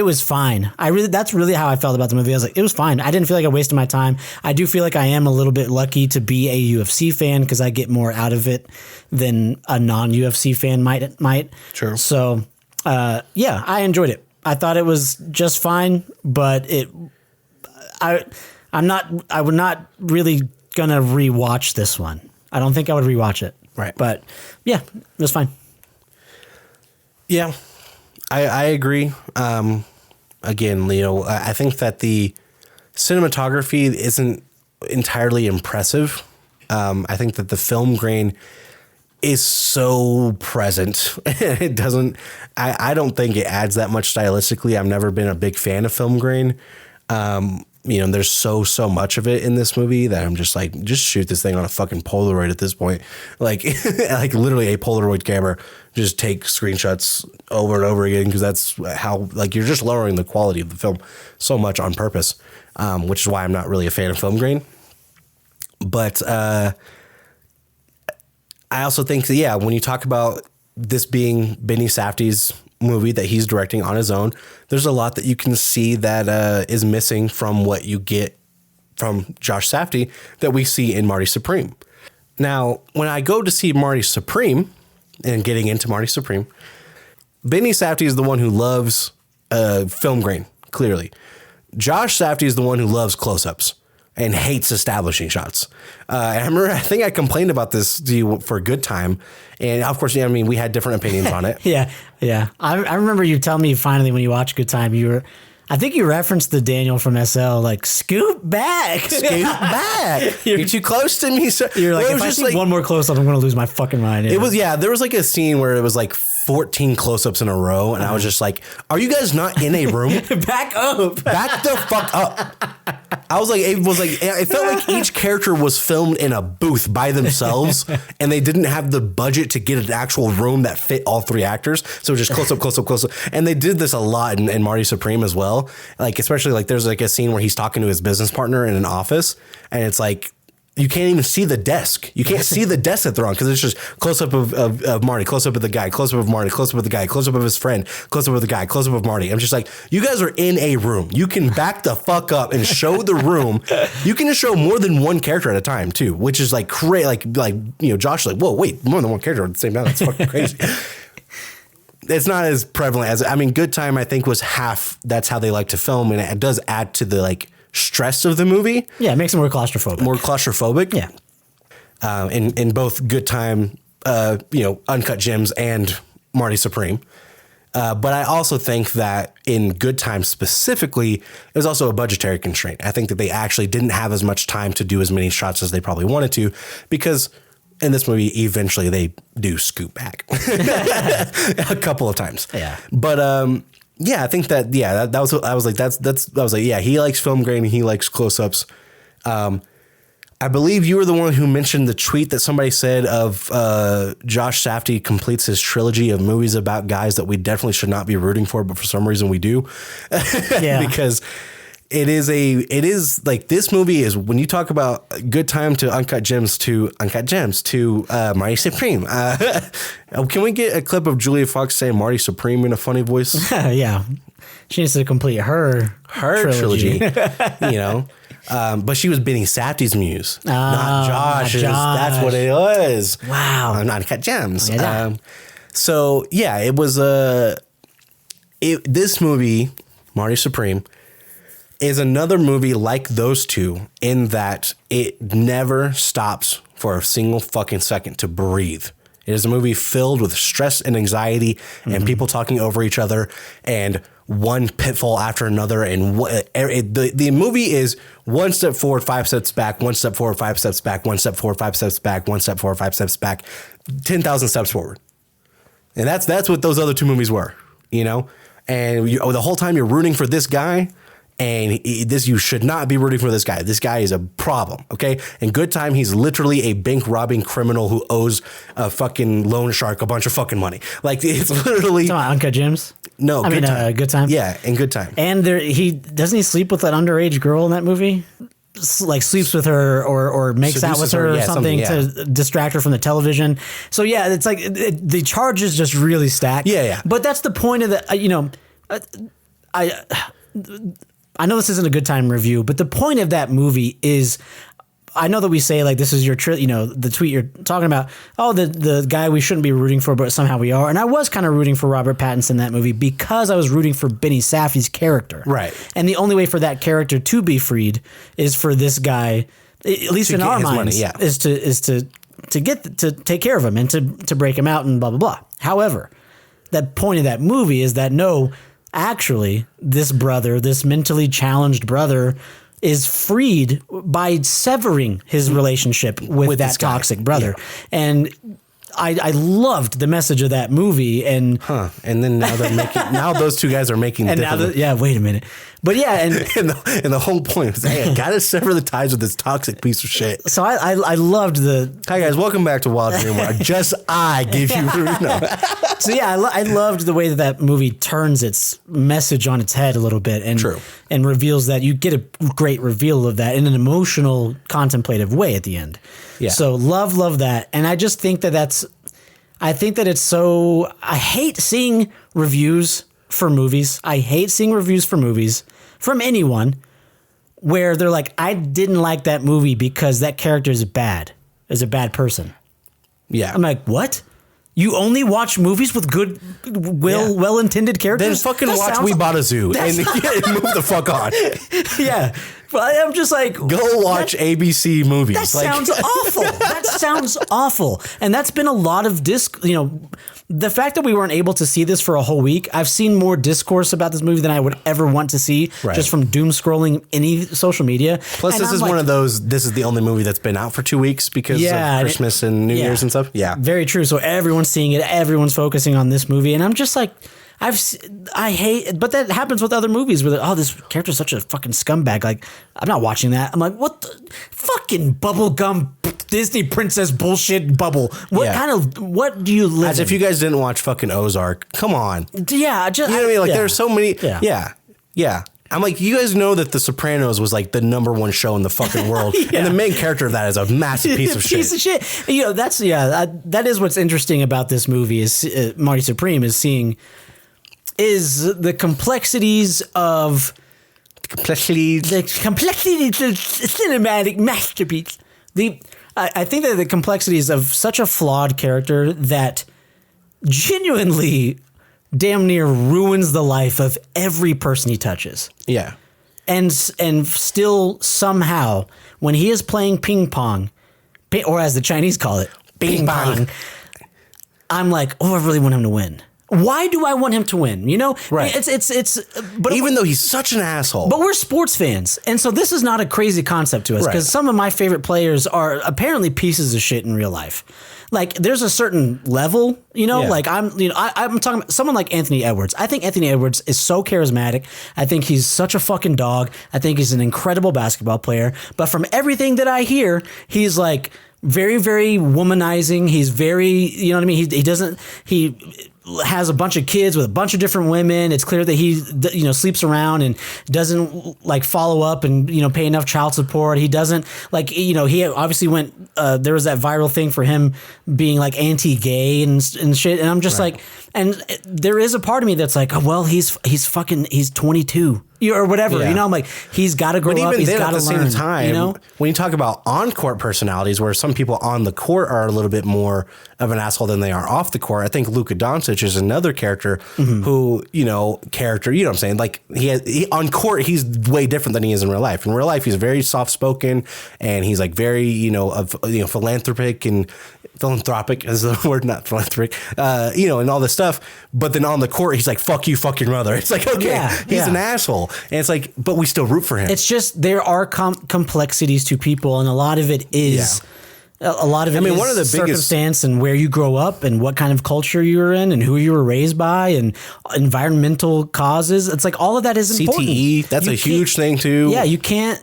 was fine. That's really how I felt about the movie. I was like, it was fine. I didn't feel like I wasted my time. I do feel like I am a little bit lucky to be a UFC fan because I get more out of it than a non-UFC fan might. Sure. So, yeah, I enjoyed it. I thought it was just fine, but I would not really gonna rewatch this one. I don't think I would rewatch it.
Right.
But yeah, it was fine.
Yeah. I agree. Again, Leo, I think that the cinematography isn't entirely impressive. I think that the film grain is so present. It doesn't, I don't think it adds that much stylistically. I've never been a big fan of film grain. There's so much of it in this movie that I'm just like, just shoot this thing on a fucking Polaroid at this point. Like, like literally a Polaroid camera, just take screenshots over and over again. Cause that's how, like, you're just lowering the quality of the film so much on purpose. Which is why I'm not really a fan of film grain. But, I also think that, yeah, when you talk about this being Benny Safdie's movie that he's directing on his own, there's a lot that you can see that is missing from what you get from Josh Safdie that we see in Marty Supreme. Now, when I go to see Marty Supreme and getting into Marty Supreme, Benny Safdie is the one who loves film grain, clearly. Josh Safdie is the one who loves close-ups and hates establishing shots. I think I complained about this to you for a good time. And of course, we had different opinions on it.
Yeah. I remember you telling me finally when you watched Good Time, I think you referenced the Daniel from SL, like, scoot back.
You're too close to me. So,
you're like, if I see one more close-up, I'm going to lose my fucking mind.
It was, there was like a scene where it was like 14 close-ups in a row. And I was just like, are you guys not in a room?
Back up.
Back the fuck up. I was like, it felt like each character was filmed in a booth by themselves and they didn't have the budget to get an actual room that fit all three actors. So just close up. And they did this a lot in Marty Supreme as well. Like, especially like there's like a scene where he's talking to his business partner in an office and it's like, you can't even see the desk. You can't see the desk that they're on because it's just close up of Marty, close up of the guy, close up of Marty, close up of the guy, close up of his friend, close up of the guy, close up of Marty. I'm just like, you guys are in a room. You can back the fuck up and show the room. You can just show more than one character at a time too, which is like crazy. Like Josh, like, whoa, wait, more than one character at the same time. That's fucking crazy. It's not as prevalent as, Good Time, I think, was half. That's how they like to film, and it does add to the like stress of the movie.
Yeah, it makes it more claustrophobic.
Yeah. In both Good Time, Uncut Gems and Marty Supreme. But I also think that in Good Time specifically, there's also a budgetary constraint. I think that they actually didn't have as much time to do as many shots as they probably wanted to because in this movie, eventually they do scoot back a couple of times.
Yeah.
But, I think that, that was what I was like, he likes film grain and he likes close-ups. I believe you were the one who mentioned the tweet that somebody said of Josh Safdie completes his trilogy of movies about guys that we definitely should not be rooting for, but for some reason we do.
Yeah.
Because it is like this movie is when you talk about Good Time to Uncut Gems to Marty Supreme. Can we get a clip of Julia Fox saying Marty Supreme in a funny voice?
Yeah. She needs to complete her
trilogy. But she was Benny Safdie's muse, not Josh's. That's what it was.
Wow.
Uncut Gems.
Yeah.
It was this movie, Marty Supreme, is another movie like those two in that it never stops for a single fucking second to breathe. It is a movie filled with stress and anxiety and people talking over each other and one pitfall after another, and the movie is 1 step forward, 5 steps back, 1 step forward, 5 steps back, 1 step forward, 5 steps back, 1 step forward, 5 steps back, 10,000 steps forward. And that's what those other two movies were, you know? And the whole time you're rooting for this guy, and you should not be rooting for this guy. This guy is a problem, okay? In Good Time, he's literally a bank robbing criminal who owes a fucking loan shark a bunch of fucking money. Like, it's literally...
Uncut Gems?
No,
Good Time?
Yeah, in Good Time.
And doesn't he sleep with that underage girl in that movie? Like sleeps with her or makes out with her or something to distract her from the television. So yeah, it's like the charges just really stack.
Yeah.
But that's the point of the, I know this isn't a Good Time review, but the point of that movie is, I know that we say like this is your the tweet you're talking about. Oh, the guy we shouldn't be rooting for, but somehow we are. And I was kind of rooting for Robert Pattinson in that movie because I was rooting for Benny Safdie's character.
Right.
And the only way for that character to be freed is for this guy, at least in our minds, is to take care of him and to break him out and blah blah blah. However, the point of that movie is that no, actually, this mentally challenged brother, is freed by severing his relationship with that toxic brother. Yeah. And I loved the message of that movie. And
then now those two guys are making
and now wait a minute. But yeah, and
the whole point was, hey, I gotta sever the ties with this toxic piece of shit.
So I loved
Hi guys, welcome back to Wild Dream, where I gave you
So yeah, I loved the way that movie turns its message on its head a little bit and reveals that you get a great reveal of that in an emotional, contemplative way at the end. Yeah. So love that. And I just think I think that it's so, I hate seeing reviews for movies. I hate seeing reviews for movies from anyone where they're like, I didn't like that movie because that character is a bad person.
Yeah.
I'm like, what? You only watch movies with good, well-intended characters?
Then fucking watch We Bought a Zoo and move the fuck on.
Yeah. But I'm just like...
Go watch ABC movies.
That sounds awful. That sounds awful. And that's been a lot of the fact that we weren't able to see this for a whole week, I've seen more discourse about this movie than I would ever want to see just from doom scrolling any social media.
Plus, this is one of those, this is the only movie that's been out for 2 weeks because of Christmas and New Year's and stuff. Yeah.
Very true. So everyone's seeing it. Everyone's focusing on this movie. And I'm just like... I hate, but that happens with other movies where this character's such a fucking scumbag. Like, I'm not watching that. I'm like, what the fucking bubblegum Disney princess bullshit bubble? What do you live
As if you guys didn't watch fucking Ozark. Come on.
Yeah.
You know what I mean? Like, there's so many. Yeah. I'm like, you guys know that The Sopranos was like the #1 show in the fucking world. And the main character of that is a massive piece of shit.
Piece of shit. That is what's interesting about this movie is Marty Supreme is the complexities of the cinematic masterpiece. I think that the complexities of such a flawed character that genuinely damn near ruins the life of every person he touches.
Yeah.
And still somehow, when he is playing ping pong, or as the Chinese call it, ping pong, I'm like, I really want him to win. Why do I want him to win? You know,
right? But even though he's such an asshole,
but we're sports fans, and so this is not a crazy concept to us because some of my favorite players are apparently pieces of shit in real life. Like, there's a certain level, like I'm talking about someone like Anthony Edwards. I think Anthony Edwards is so charismatic. I think he's such a fucking dog. I think he's an incredible basketball player. But from everything that I hear, he's like very, very womanizing. He's very, you know what I mean? He has a bunch of kids with a bunch of different women. It's clear that he, sleeps around and doesn't like follow up and, pay enough child support. He doesn't he obviously went, there was that viral thing for him being like anti-gay and shit. And I'm just like, and there is a part of me that's like, oh, well, he's 22. or whatever.
Yeah.
You know, I'm like, he's got to grow
But
up.
even
He's
then,
got
at
to
the
learn.
same time,
you know,
when you talk about on-court personalities, where some people on the court are a little bit more of an asshole than they are off the court, I think Luka Doncic is another character who, you know what I'm saying? Like he on court, he's way different than he is in real life. In real life, he's very soft-spoken and he's like very, philanthropic is the word, not philanthropic, and all this stuff. But then on the court, he's like, fuck you, fuck your mother. It's like, okay, he's an asshole. And it's like, but we still root for him.
it's just there are complexities to people, and a lot of it is. A lot of it is
one of the
circumstance and where you grow up and what kind of culture you were in and who you were raised by and environmental causes. It's like all of that is important.
CTE, that's a huge thing too.
Yeah, you can't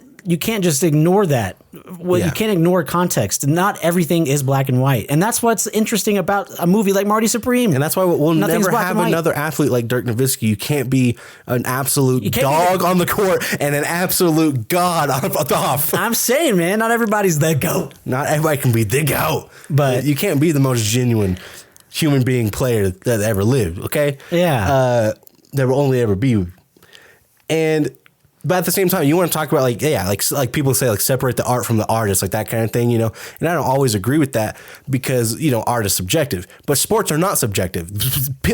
just ignore that. Well, you can't ignore context. Not everything is black and white. And that's what's interesting about a movie like Marty Supreme.
And that's why we'll
Nothing's
never
black
have
and white.
another athlete like Dirk Nowitzki. You can't be an absolute dog on the court and an absolute god off.
I'm saying, man, not everybody's the GOAT.
Not everybody can be the GOAT.
But
you can't be the most genuine human being player that ever lived, okay?
Yeah.
There will only ever be. But at the same time, you want to talk about like people say, like, separate the art from the artist, like that kind of thing, And I don't always agree with that because, art is subjective, but sports are not subjective.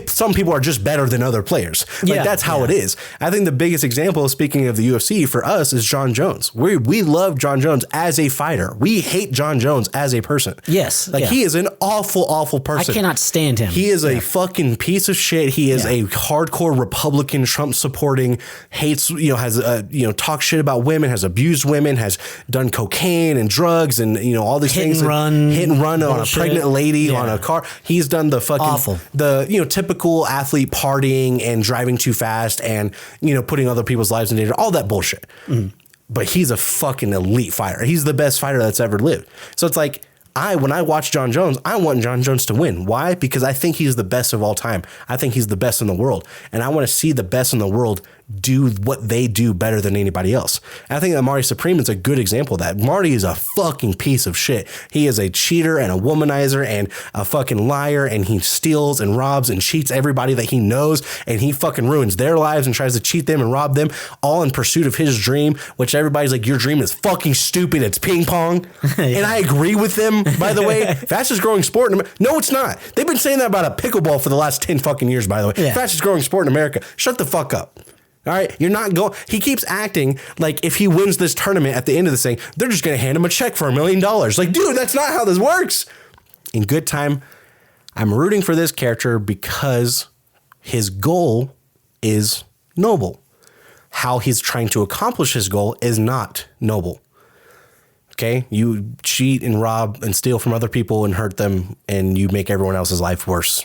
Some people are just better than other players. Like that's how it is. I think the biggest example, speaking of the UFC for us, is Jon Jones. We love Jon Jones as a fighter. We hate Jon Jones as a person.
Yes.
He is an awful person.
I cannot stand him.
He is a fucking piece of shit. He is a hardcore Republican, Trump supporting, hates, has talk shit about women, has abused women, has done cocaine and drugs and, all these things. Hit and run on a pregnant lady on a car. He's done the fucking,
awful.
Typical athlete partying and driving too fast and, putting other people's lives in danger, all that bullshit. But he's a fucking elite fighter. He's the best fighter that's ever lived. So it's like, when I watch Jon Jones, I want Jon Jones to win. Why? Because I think he's the best of all time. I think he's the best in the world. And I want to see the best in the world do what they do better than anybody else. And I think that Marty Supreme is a good example of that. Marty is a fucking piece of shit. He is a cheater and a womanizer and a fucking liar, and he steals and robs and cheats everybody that he knows, and he fucking ruins their lives and tries to cheat them and rob them, all in pursuit of his dream, which everybody's like, your dream is fucking stupid. It's ping pong. And I agree with them, by the way. Fastest growing sport in America. No, it's not. They've been saying that about a pickleball for the last 10 fucking years, by the way. Fastest growing sport in America. Shut the fuck up. All right, you're not going. He keeps acting like if he wins this tournament at the end of this thing, they're just going to hand him a check for $1 million. Like, dude, that's not how this works. In good time, I'm rooting for this character because his goal is noble. How he's trying to accomplish his goal is not noble. Okay, you cheat and rob and steal from other people and hurt them, and you make everyone else's life worse.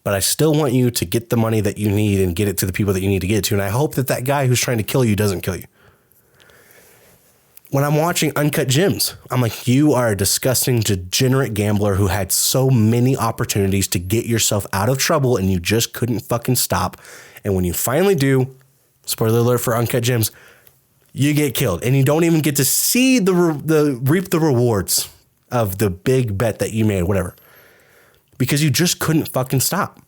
But I still want you to get the money that you need and get it to the people that you need to get it to. And I hope that guy who's trying to kill you doesn't kill you. When I'm watching Uncut Gems, I'm like, you are a disgusting, degenerate gambler who had so many opportunities to get yourself out of trouble and you just couldn't fucking stop. And when you finally do, spoiler alert for Uncut Gems, you get killed. And you don't even get to see reap the rewards of the big bet that you made, whatever. Because you just couldn't fucking stop,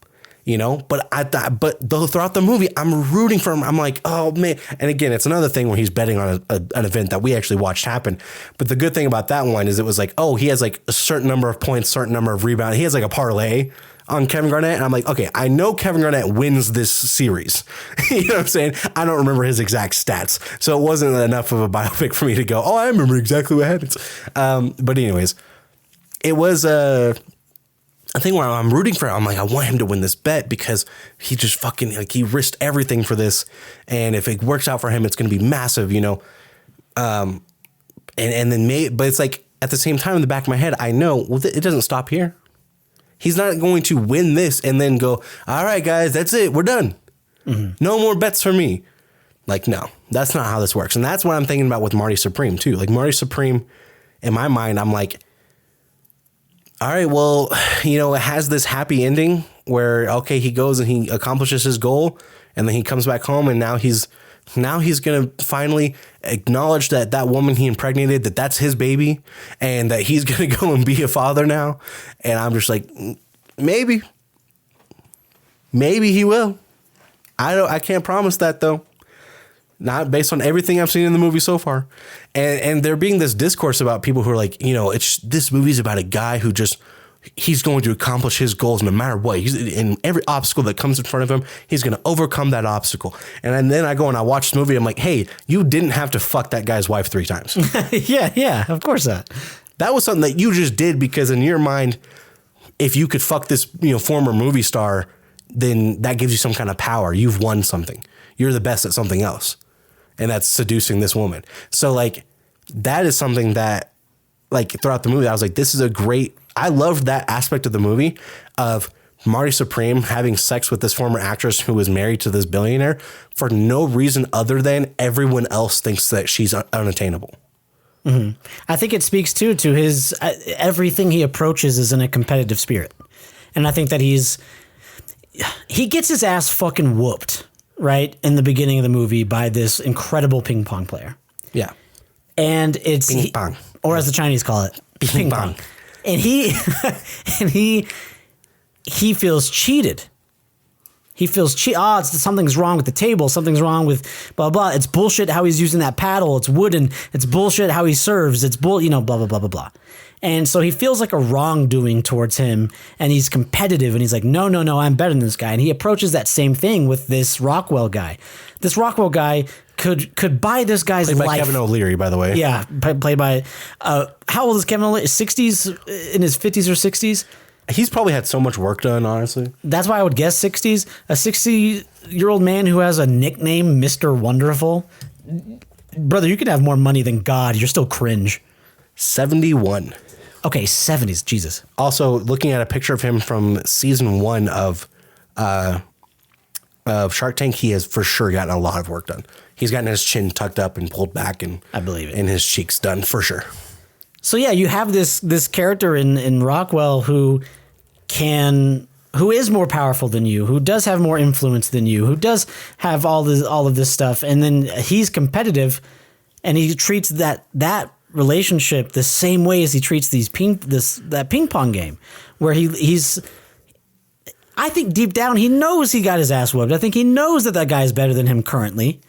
But throughout the movie, I'm rooting for him. I'm like, oh man. And again, it's another thing where he's betting on an event that we actually watched happen. But the good thing about that one is it was like, oh, he has like a certain number of points, certain number of rebounds. He has like a parlay on Kevin Garnett. And I'm like, okay, I know Kevin Garnett wins this series. You know what I'm saying? I don't remember his exact stats. So it wasn't enough of a biopic for me to go, oh, I remember exactly what happens. But anyways, it was I think when I'm rooting for him, I'm like, I want him to win this bet because he just fucking, like, he risked everything for this. And if it works out for him, it's going to be massive, and then but it's like, at the same time, in the back of my head, I know, well, it doesn't stop here. He's not going to win this and then go, all right, guys, that's it. We're done. Mm-hmm. No more bets for me. Like, no, that's not how this works. And that's what I'm thinking about with Marty Supreme too. Like, Marty Supreme, in my mind, I'm like, all right, well, it has this happy ending where, okay, he goes and he accomplishes his goal and then he comes back home and now he's going to finally acknowledge that woman he impregnated, that's his baby and that he's going to go and be a father now. And I'm just like, maybe he will. I can't promise that though. not based on everything I've seen in the movie so far. And there being this discourse about people who are like, it's this movie's about a guy who he's going to accomplish his goals no matter what. He's in every obstacle that comes in front of him, he's going to overcome that obstacle. And then I go and I watch the movie. I'm like, hey, you didn't have to fuck that guy's wife 3 times.
Yeah, of course not.
That was something that you just did because in your mind, if you could fuck this, former movie star, then that gives you some kind of power. You've won something. You're the best at something else. And that's seducing this woman. So like, that is something that like throughout the movie, I was like, this is I loved that aspect of the movie of Marty Supreme having sex with this former actress who was married to this billionaire for no reason other than everyone else thinks that she's unattainable.
Mm-hmm. I think it speaks too to his everything he approaches is in a competitive spirit. And I think that he gets his ass fucking whooped, right, in the beginning of the movie by this incredible ping pong player.
Yeah.
And it's
ping pong.
Or as the Chinese call it, ping pong. And he feels cheated. He feels something's wrong with the table. Something's wrong with blah, blah. It's bullshit how he's using that paddle. It's wooden. It's bullshit how he serves. It's blah, blah, blah, blah, blah. And so he feels like a wrongdoing towards him, and he's competitive, and he's like, no, I'm better than this guy. And he approaches that same thing with this Rockwell guy. This Rockwell guy could buy this guy's
played
life.
by Kevin O'Leary, by the way.
Yeah, played by, how old is Kevin O'Leary? 60s, in his 50s or 60s?
He's probably had so much work done, honestly.
That's why I would guess 60s. A 60-year-old man who has a nickname, Mr. Wonderful. Brother, you could have more money than God. You're still cringe.
71.
Okay, 70s. Jesus.
Also, looking at a picture of him from season 1 of Shark Tank, he has for sure gotten a lot of work done. He's gotten his chin tucked up and pulled back, and
I believe it.
And his cheeks done for sure.
So yeah, you have this character in Rockwell who is more powerful than you, who does have more influence than you, who does have all of this stuff, and then he's competitive, and he treats that relationship the same way as he treats that ping pong game, where he's. I think deep down he knows he got his ass whooped. I think he knows that guy is better than him currently.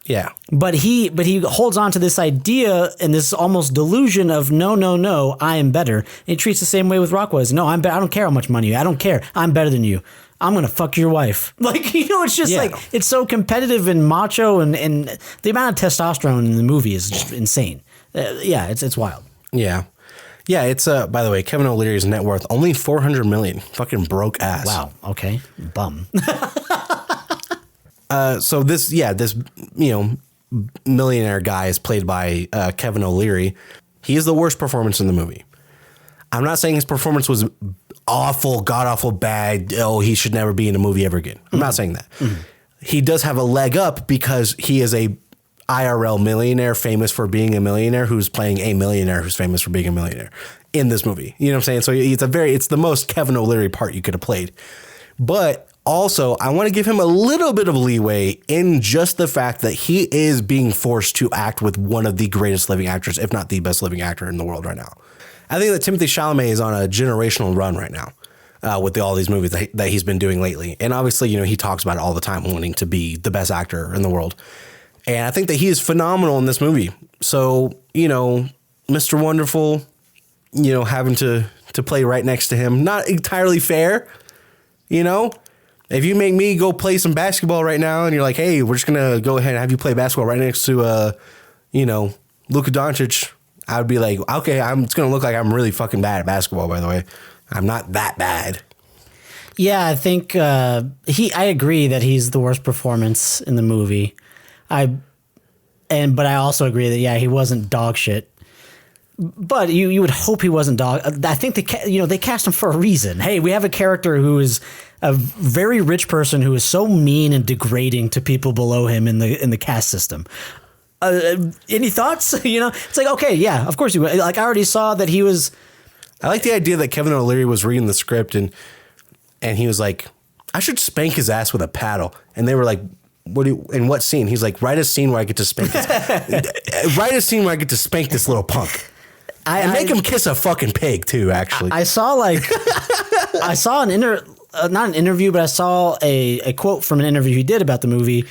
Yeah.
But he holds on to this idea and this almost delusion of no, I am better. And he treats the same way with Rockwell. No, I'm better. I don't care how much money you. I don't care. I'm better than you. I'm gonna fuck your wife. Like, it's just like it's so competitive and macho, and the amount of testosterone in the movie is just insane. It's wild.
Yeah. Yeah, it's by the way, Kevin O'Leary's net worth only $400 million. Fucking broke ass.
Wow. Okay. Bum.
So this millionaire guy is played by Kevin O'Leary. He is the worst performance in the movie. I'm not saying his performance was awful, god awful bad. Oh, he should never be in a movie ever again. I'm not saying that. Mm-hmm. He does have a leg up because he is a IRL millionaire famous for being a millionaire who's playing a millionaire who's famous for being a millionaire in this movie. You know what I'm saying? So it's the most Kevin O'Leary part you could have played. But also, I want to give him a little bit of leeway in just the fact that he is being forced to act with one of the greatest living actors, if not the best living actor in the world right now. I think that Timothée Chalamet is on a generational run right now with all these movies that he's been doing lately. And obviously, he talks about it all the time, wanting to be the best actor in the world. And I think that he is phenomenal in this movie. So, Mr. Wonderful, having to play right next to him, not entirely fair, If you make me go play some basketball right now and you're like, hey, we're just going to go ahead and have you play basketball right next to, Luka Doncic, I would be like, okay, it's going to look like I'm really fucking bad at basketball, by the way. I'm not that bad.
Yeah, I think I agree that he's the worst performance in the movie. But I also agree that he wasn't dog shit. But you would hope he wasn't dog. I think they cast him for a reason. Hey, we have a character who is a very rich person who is so mean and degrading to people below him in the caste system. Any thoughts? It's like, okay, yeah, of course you would. Like, I already saw that he was.
I like the idea that Kevin O'Leary was reading the script and he was like, I should spank his ass with a paddle. And they were like, in what scene? He's like, write a scene where I get to spank this. Write a scene where I get to spank this little punk. And make him kiss a fucking pig too, actually.
I saw not an interview, but I saw a quote from an interview he did about the movie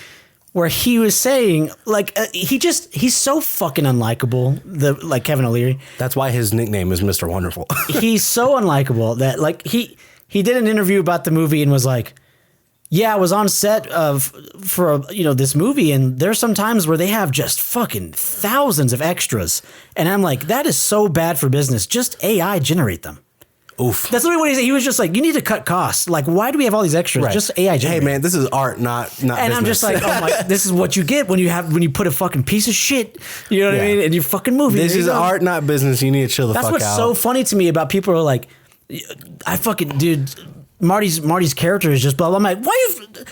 where he was saying like he's so fucking unlikable. Like Kevin O'Leary.
That's why his nickname is Mr. Wonderful.
He's so unlikable that like he did an interview about the movie and was like, yeah, I was on set for this movie, and there's some times where they have just fucking thousands of extras, and I'm like, that is so bad for business. Just AI generate them.
Oof.
That's literally what he said. He was just like, you need to cut costs. Like, why do we have all these extras?
Right.
Just AI generate.
Hey man, this is art, not
And
business.
I'm just like, oh my, this is what you get when you put a fucking piece of shit, you know what I mean, in your fucking movie.
This is art, not business. You need to chill the fuck out.
That's what's so funny to me about people who are like, dude, Marty's character is just blah, blah. I'm like,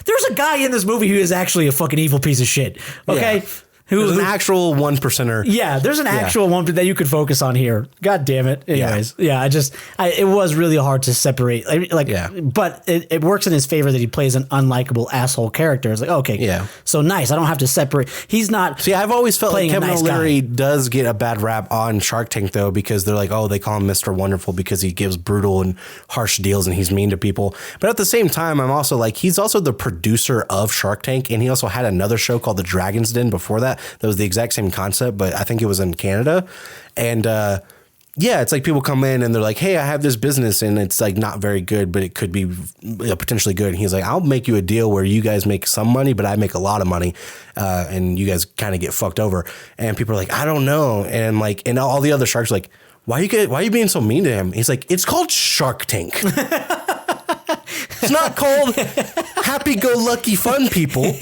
there's a guy in this movie who is actually a fucking evil piece of shit. Okay.
Yeah. Who's an actual 1%er.
Yeah, there's an actual one that you could focus on here. God damn it. Anyways, it was really hard to separate. But it works in his favor that he plays an unlikable asshole character. It's like, okay, so nice. I don't have to separate. He's not.
See, I've always felt like Kevin
nice
O'Leary does get a bad rap on Shark Tank though, because they're like, oh, they call him Mr. Wonderful because he gives brutal and harsh deals and he's mean to people. But at the same time, I'm also like, he's also the producer of Shark Tank, and he also had another show called The Dragon's Den before that. That was the exact same concept, but I think it was in Canada. And it's like people come in and they're like, hey, I have this business and it's like not very good, but it could be potentially good. And he's like, I'll make you a deal where you guys make some money, but I make a lot of money. And you guys kind of get fucked over. And people are like, I don't know. And like, and all the other sharks are like, why are you being so mean to him? He's like, it's called Shark Tank. It's not called happy-go-lucky fun people.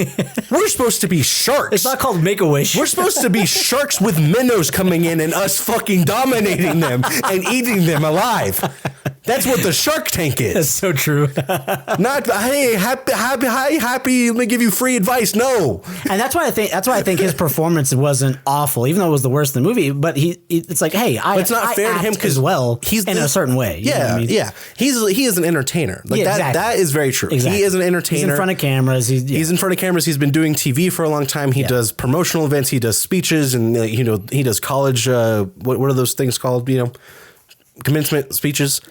We're supposed to be sharks.
It's not called Make-A-Wish.
We're supposed to be sharks with minnows coming in and us fucking dominating them and eating them alive. That's what the Shark Tank is.
That's so true.
Not, hey, happy, let me give you free advice. No.
And that's why I think his performance wasn't awful, even though it was the worst in the movie. But it's like, hey,
it's not fair to him
as well.
He's
in a certain way. You know what I mean?
Yeah. He is an entertainer. Like
exactly.
That is very true.
Exactly.
He is an entertainer.
He's in front of cameras. He's in
front of cameras. He's been doing TV for a long time. He does promotional events. He does speeches, and he does college. What are those things called? Commencement speeches,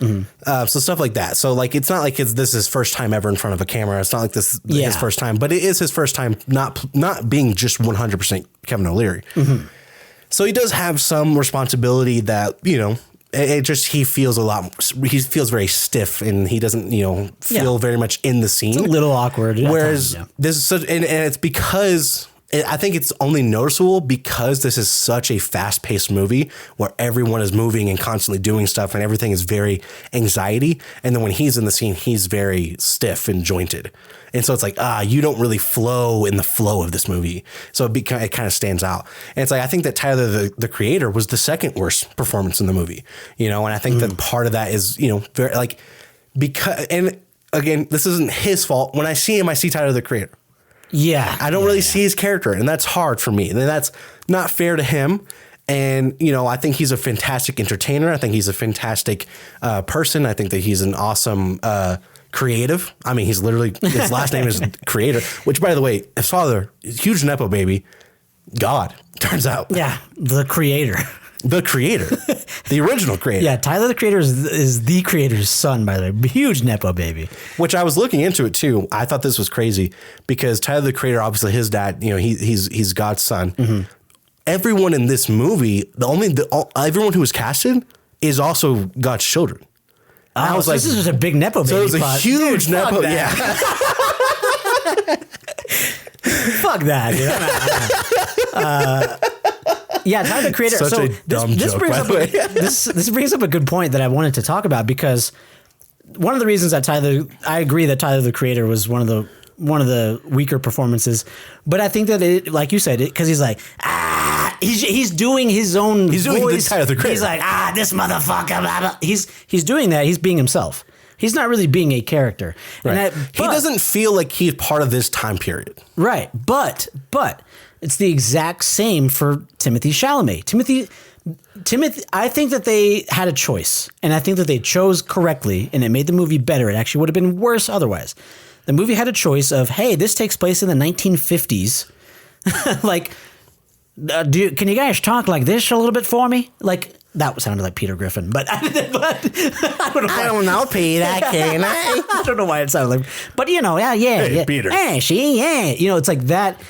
so stuff like that. So like, it's not like this is his first time ever in front of a camera. It's not like this his first time, but it is his first time not being just 100% Kevin O'Leary. Mm-hmm. So he does have some responsibility that he feels very stiff, and he doesn't feel very much in the scene.
It's a little awkward.
Whereas this is such, and it's because. I think it's only noticeable because this is such a fast-paced movie where everyone is moving and constantly doing stuff, and everything is very anxiety. And then when he's in the scene, he's very stiff and jointed. And so it's like, you don't really flow in the flow of this movie. So it kind of stands out. And it's like, I think that Tyler, the creator, was the second worst performance in the movie. And I think that part of that is, very like, because, and again, this isn't his fault. When I see him, I see Tyler, the creator.
Yeah.
I don't really see his character, and that's hard for me. And that's not fair to him. And, I think he's a fantastic entertainer. I think he's a fantastic person. I think that he's an awesome creative. I mean, his last name is Creator, which, by the way, his father is huge Nepo baby. God, turns out.
Yeah, the creator.
The creator. The original creator.
Yeah, Tyler, the creator is the creator's son, by the way. Huge Nepo baby.
Which I was looking into it too. I thought this was crazy because Tyler, the creator, obviously his dad, he's God's son. Mm-hmm. Everyone in this movie, everyone who was casted is also God's children.
I was like, this is just a big Nepo baby.
So it was a huge Nepo. Yeah.
Fuck that, dude. Yeah, Tyler, the creator.
Such a dumb joke, by the way.
This brings up a good point that I wanted to talk about, because one of the reasons that I agree that Tyler, the creator, was one of the weaker performances, but I think that like you said, because he's like, he's doing his own.
He's doing the Tyler, the creator.
He's like, this motherfucker. Blah, blah. He's doing that. He's being himself. He's not really being a character.
Right. He doesn't feel like he's part of this time period.
Right, but. It's the exact same for Timothy Chalamet. Timothy, I think that they had a choice, and I think that they chose correctly, and it made the movie better. It actually would have been worse otherwise. The movie had a choice of, hey, this takes place in the 1950s. Like, can you guys talk like this a little bit for me? Like, that sounded like Peter Griffin, but I don't know, Peter, can I? I don't know why it sounded like, but yeah,
hey, Peter.
Hey, it's like that.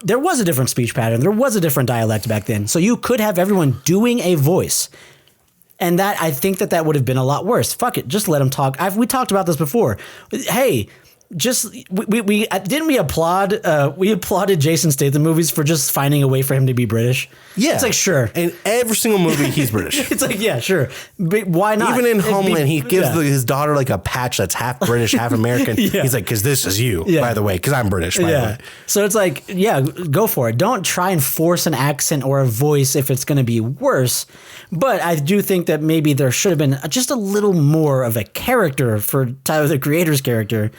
there was a different speech pattern. There was a different dialect back then. So you could have everyone doing a voice. And that I think that would have been a lot worse. Fuck it, just let them talk. We talked about this before. Hey, just we didn't we applaud we applauded Jason Statham movies for just finding a way for him to be British.
Yeah,
it's like sure.
In every single movie, he's British.
It's like yeah, sure. But why not?
Even in Homeland, he gives his daughter like a patch that's half British, half American.
Yeah.
He's like, because this is you, by the way, because I'm British. By the way.
So it's like go for it. Don't try and force an accent or a voice if it's going to be worse. But I do think that maybe there should have been just a little more of a character for Tyler the Creator's character.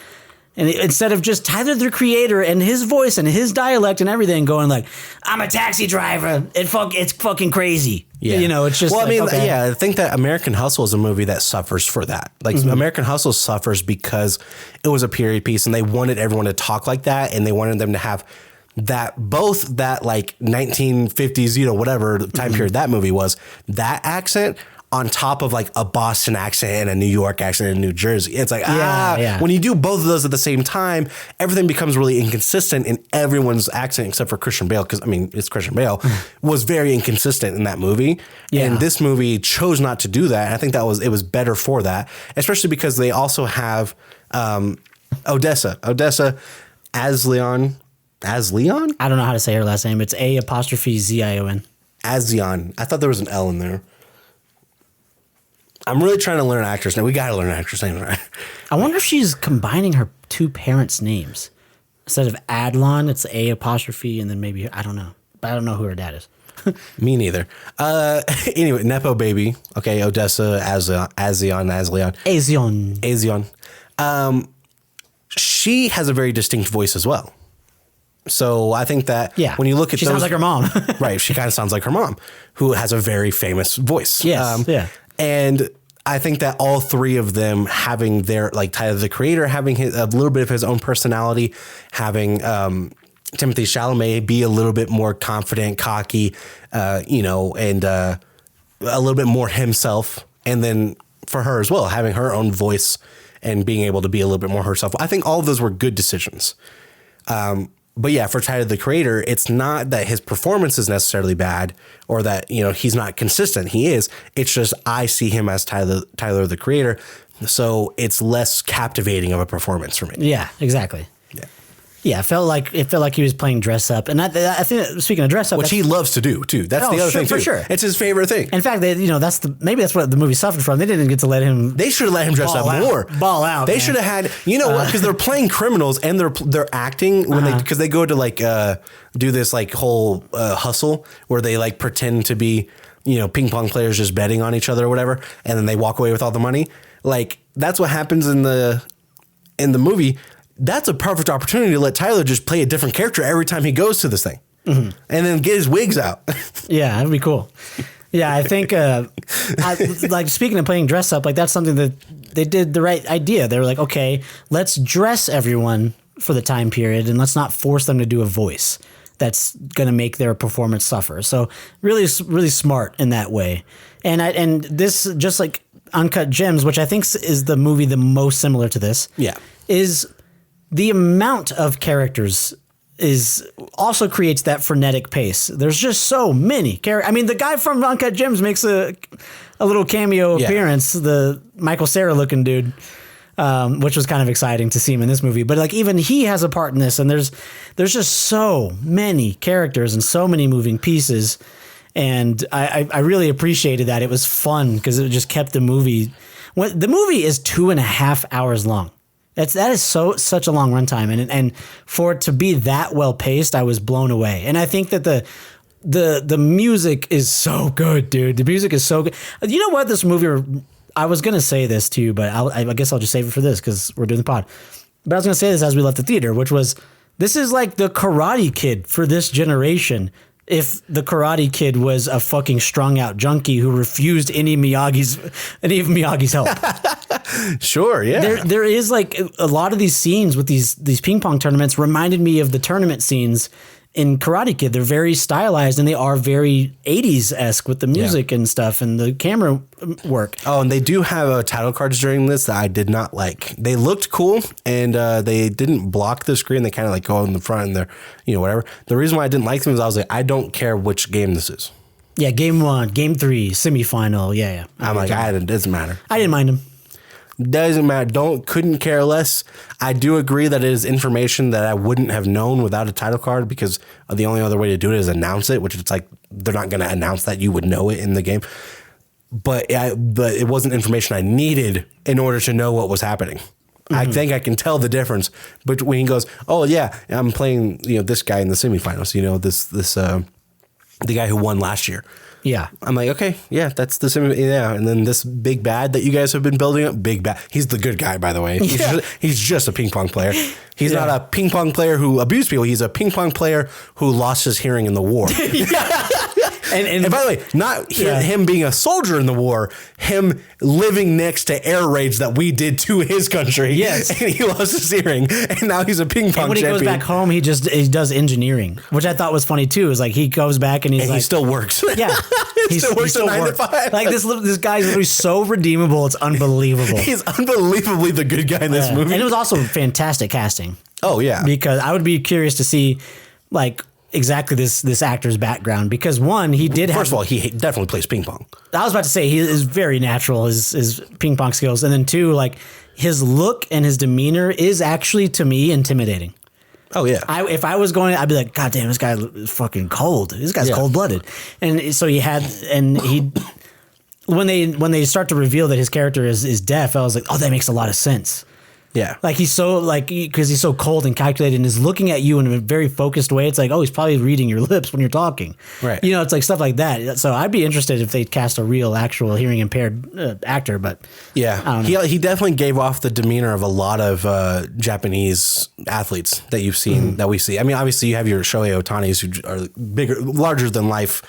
And instead of just Tyler the Creator and his voice and his dialect and everything going like, I'm a taxi driver. It's fucking crazy.
Yeah.
It's just
well,
like,
I mean,
okay.
I think that American Hustle is a movie that suffers for that. Like American Hustle suffers because it was a period piece and they wanted everyone to talk like that. And they wanted them to have both that like 1950s, whatever time period that movie was, that accent on top of like a Boston accent and a New York accent and New Jersey. It's like, when you do both of those at the same time, everything becomes really inconsistent in everyone's accent except for Christian Bale. Because, I mean, it's Christian Bale was very inconsistent in that movie. Yeah. And this movie chose not to do that. And I think it was better for that, especially because they also have Odessa as Leon. As Leon?
I don't know how to say her last name. It's A''Zion.
As Leon. I thought there was an L in there. I'm really trying to learn actors' name. We got to learn actors' names, right?
I wonder if she's combining her two parents' names. Instead of Adlon, it's A' and then maybe, I don't know. But I don't know who her dad is.
Me neither. Anyway, Nepo Baby. Okay, Odessa, Asleon. She has a very distinct voice as well. So I think that when you look at
she sounds like her mom.
Right, she kind of sounds like her mom, who has a very famous voice.
Yes,
And I think that all three of them having their, like Tyler the Creator, having a little bit of his own personality, having Timothée Chalamet be a little bit more confident, cocky, and a little bit more himself. And then for her as well, having her own voice and being able to be a little bit more herself. I think all of those were good decisions. But yeah, for Tyler the Creator, it's not that his performance is necessarily bad or that, he's not consistent. He is. It's just I see him as Tyler the Creator. So it's less captivating of a performance for me.
Yeah, exactly. Yeah, it felt like he was playing dress up, and I think speaking of dress up,
which he loves to do too. That's the other thing too. For sure, it's his favorite thing.
In fact, maybe that's what the movie suffered from. They didn't get to let him.
They should have let him dress up more.
Ball out.
They should have had. You know what? Because they're playing criminals and they're acting when because they go to like do this like whole hustle where they like pretend to be ping pong players just betting on each other or whatever, and then they walk away with all the money. Like that's what happens in the movie. That's a perfect opportunity to let Tyler just play a different character every time he goes to this thing. And then get his wigs out.
Yeah, that'd be cool. Yeah, I think, like speaking of playing dress up, like that's something that they did the right idea. They were like, okay, let's dress everyone for the time period and let's not force them to do a voice that's going to make their performance suffer. So really, really smart in that way. And this, just like Uncut Gems, which I think is the movie the most similar to this, is the amount of characters also creates that frenetic pace. There's just so many characters. I mean, the guy from Uncut Gems makes a little cameo appearance, the Michael Cera looking dude, which was kind of exciting to see him in this movie. But like even he has a part in this, and there's just so many characters and so many moving pieces. And I really appreciated that. It was fun because it just kept the movie. The movie is 2.5 hours long. That is such a long runtime, and for it to be that well paced, I was blown away. And I think that the music is so good, dude. The music is so good. You know what? This movie, I was gonna say this to you, but I guess I'll just save it for this because we're doing the pod. But I was gonna say this as we left the theater, which was this is like the Karate Kid for this generation. If the Karate Kid was a fucking strung out junkie who refused any of Miyagi's help.
Sure, yeah.
There is like a lot of these scenes with these ping pong tournaments reminded me of the tournament scenes in Karate Kid. They're very stylized and they are very 80s-esque with the music and stuff and the camera work.
Oh, and they do have title cards during this that I did not like. They looked cool and they didn't block the screen. They kind of like go in the front and they're, whatever. The reason why I didn't like them is I was like, I don't care which game this is.
Yeah, game 1, game 3, semifinal. Yeah.
I'm like, it doesn't matter.
I didn't mind them.
Doesn't matter. Couldn't care less. I do agree that it is information that I wouldn't have known without a title card because the only other way to do it is announce it, which it's like they're not going to announce that you would know it in the game. But it wasn't information I needed in order to know what was happening. Mm-hmm. I think I can tell the difference. But when he goes, oh yeah, I'm playing this guy in the semifinals. The guy who won last year.
Yeah.
I'm like, okay, yeah, that's the same. Yeah. And then this big bad that you guys have been building up, big bad. He's the good guy, by the way. He's just a ping pong player. He's not a ping pong player who abused people. He's a ping pong player who lost his hearing in the war. And by the way, not him being a soldier in the war, him living next to air raids that we did to his country.
Yes.
And he lost his hearing. And now he's a ping pong champion.
When he goes back home, he does engineering, which I thought was funny too. Is like he goes back and he still
works.
Yeah.
he still works at 9 to 5.
Like this guy's literally so redeemable. It's unbelievable.
He's unbelievably the good guy in this movie.
And it was also fantastic casting.
Oh, yeah.
Because I would be curious to see like exactly this actor's background because one, he did
First of all, he definitely plays ping pong.
I was about to say he is very natural, his ping pong skills. And then two, like his look and his demeanor is actually to me intimidating.
Oh yeah.
If I was going, I'd be like, God damn, this guy is fucking cold. This guy's cold blooded. And so when they start to reveal that his character is deaf, I was like, oh, that makes a lot of sense.
Yeah.
Like he's so because he's so cold and calculated and is looking at you in a very focused way. It's like, oh, he's probably reading your lips when you're talking.
Right.
It's like stuff like that. So I'd be interested if they cast a real, actual hearing impaired actor. But
yeah,
I don't know.
He definitely gave off the demeanor of a lot of Japanese athletes that you've seen that we see. I mean, obviously you have your Shohei Ohtanis who are bigger, larger than life,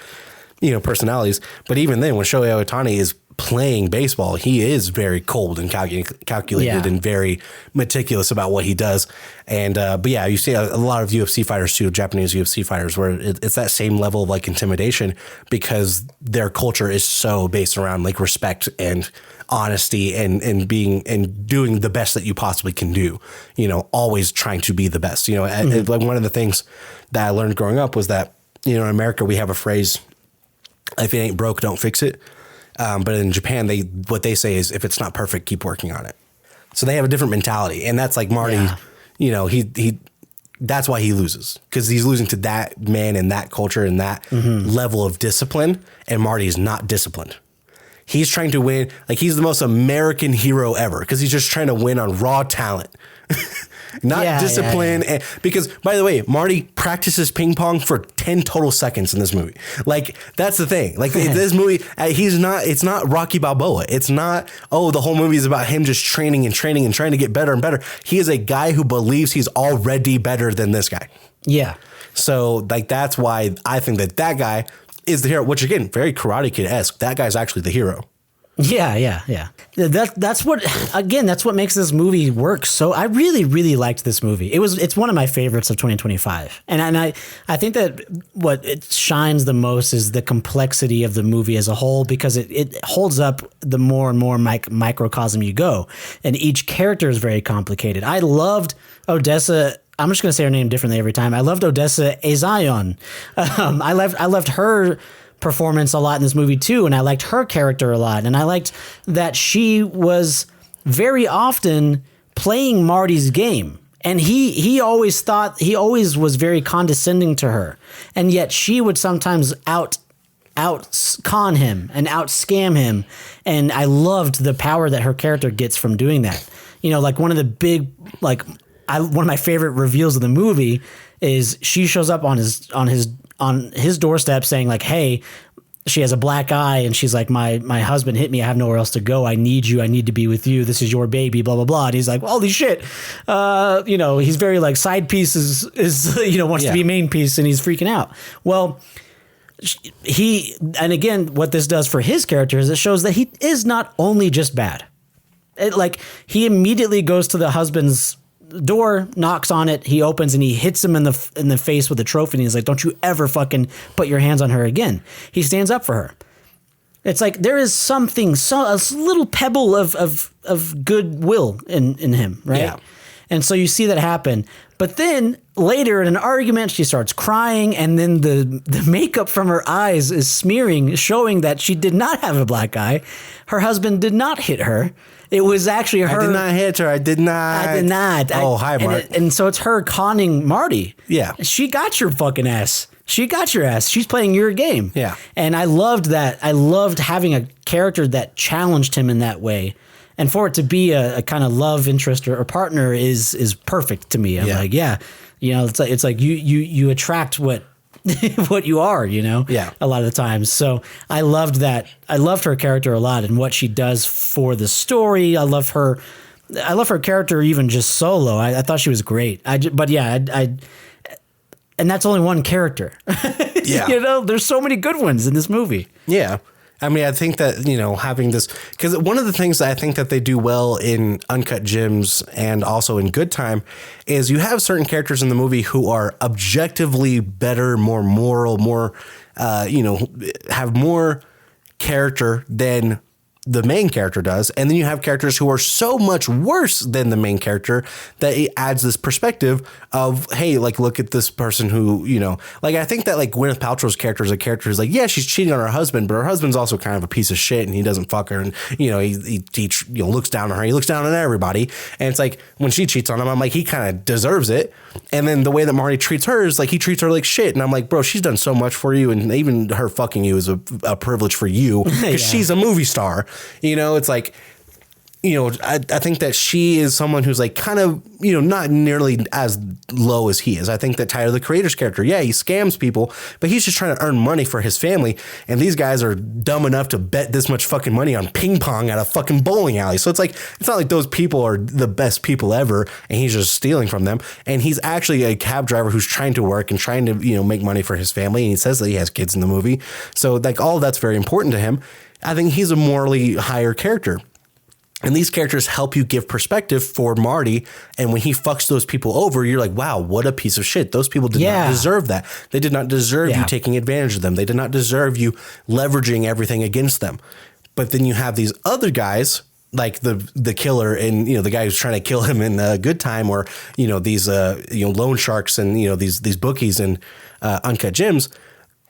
personalities. But even then, when Shohei Ohtani is playing baseball, he is very cold and calculated and very meticulous about what he does. And but yeah, you see a lot of UFC fighters too, Japanese UFC fighters, where it's that same level of like intimidation because their culture is so based around like respect and honesty and being and doing the best that you possibly can do. Always trying to be the best. Like one of the things that I learned growing up was that in America we have a phrase, if it ain't broke, don't fix it. But in Japan, what they say is, if it's not perfect, keep working on it. So they have a different mentality, and that's like Marty. Yeah. He that's why he loses because he's losing to that man and that culture and that level of discipline. And Marty is not disciplined. He's trying to win. Like he's the most American hero ever because he's just trying to win on raw talent. Not discipline. Yeah. Because, by the way, Marty practices ping pong for 10 total seconds in this movie. Like, that's the thing. Like, this movie, it's not Rocky Balboa. It's not, the whole movie is about him just training and trying to get better and better. He is a guy who believes he's already better than this guy. Yeah. So, like, that's why I think that guy is the hero, which, again, very Karate Kid-esque. That guy's actually the hero.
Yeah. That's what makes this movie work. So I really, really liked this movie. It's one of my favorites of 2025. And I think that what it shines the most is the complexity of the movie as a whole, because it holds up the more and more microcosm you go. And each character is very complicated. I loved Odessa. I'm just going to say her name differently every time. I loved Odessa Ezion. I loved her performance a lot in this movie too, and I liked her character a lot, and I liked that she was very often playing Marty's game, and he always was very condescending to her, and yet she would sometimes out con him and out scam him, and I loved the power that her character gets from doing that. Like one of my favorite reveals of the movie is she shows up on his doorstep saying like, hey, she has a black eye and she's like, my husband hit me. I have nowhere else to go. I need you. I need to be with you. This is your baby, blah, blah, blah. And he's like, holy shit. He's very like side piece is wants to be main piece, and he's freaking out. Well, and again, what this does for his character is it shows that he is not only just bad. He immediately goes to the husband's door, knocks on it. He opens and he hits him in the face with a trophy. And he's like, "Don't you ever fucking put your hands on her again." He stands up for her. It's like there is something, a little pebble of goodwill in him, right?
Yeah.
And so you see that happen. But then later in an argument, she starts crying, and then the makeup from her eyes is smearing, showing that she did not have a black eye. Her husband did not hit her. It was actually her.
I did not hit her. I did not. Oh, hi, Mark.
And so it's her conning Marty.
Yeah.
She got your fucking ass. She got your ass. She's playing your game.
Yeah.
And I loved that. I loved having a character that challenged him in that way. And for it to be a kind of love interest or partner is perfect to me. I'm like, yeah, it's like you attract what what you are,
Yeah.
a lot of the times. So I loved that. I loved her character a lot and what she does for the story. I love her character even just solo. I thought she was great. And that's only one character.
Yeah.
There's so many good ones in this movie.
Yeah. I mean, I think that, having this, because one of the things that I think that they do well in Uncut Gems and also in Good Time is you have certain characters in the movie who are objectively better, more moral, more, have more character than the main character does. And then you have characters who are so much worse than the main character that it adds this perspective of, hey, like, look at this person who, I think that like Gwyneth Paltrow's character is a character who's like, yeah, she's cheating on her husband, but her husband's also kind of a piece of shit and he doesn't fuck her. And, he looks down on her. He looks down on everybody. And it's like when she cheats on him, I'm like, he kind of deserves it. And then the way that Marty treats her is like, he treats her like shit. And I'm like, bro, she's done so much for you. And even her fucking you is a privilege for you because she's a movie star. It's like, I think that she is someone who's like kind of, not nearly as low as he is. I think that Tyler, the creator's character, yeah, he scams people, but he's just trying to earn money for his family. And these guys are dumb enough to bet this much fucking money on ping pong at a fucking bowling alley. So it's like, it's not like those people are the best people ever and he's just stealing from them. And he's actually a cab driver who's trying to work and trying to, make money for his family. And he says that he has kids in the movie. So like all of that's very important to him. I think he's a morally higher character. And these characters help you give perspective for Marty. And when he fucks those people over, you're like, wow, what a piece of shit. Those people did not deserve that. They did not deserve you taking advantage of them. They did not deserve you leveraging everything against them. But then you have these other guys like the killer and, the guy who's trying to kill him in Good Time or, these, loan sharks and, these bookies and Uncut Gems.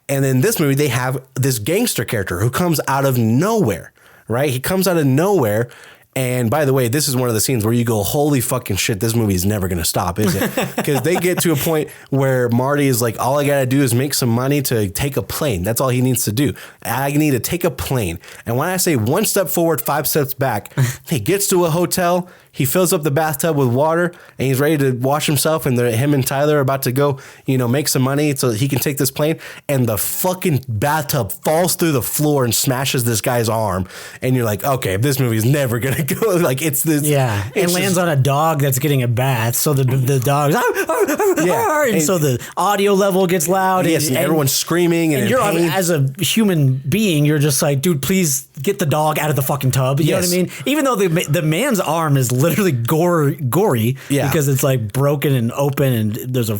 And in this movie, they have this gangster character who comes out of nowhere, right? He comes out of nowhere. And by the way, this is one of the scenes where you go, holy fucking shit, this movie is never going to stop, is it? Because they get to a point where Marty is like, all I got to do is make some money to take a plane. That's all he needs to do. I need to take a plane. And when I say 1 step forward, 5 steps back, he gets to a hotel. He fills up the bathtub with water and he's ready to wash himself. And him and Tyler are about to go, make some money so that he can take this plane. And the fucking bathtub falls through the floor and smashes this guy's arm. And you're like, okay, this movie is never going to go. Like it's this.
Yeah. It lands on a dog that's getting a bath. So the dog's, and so the audio level gets loud.
Yes, and everyone's screaming. And
you're as a human being, you're just like, dude, please get the dog out of the fucking tub. You know what I mean? Even though the man's arm is literally gory because it's like broken and open and there's a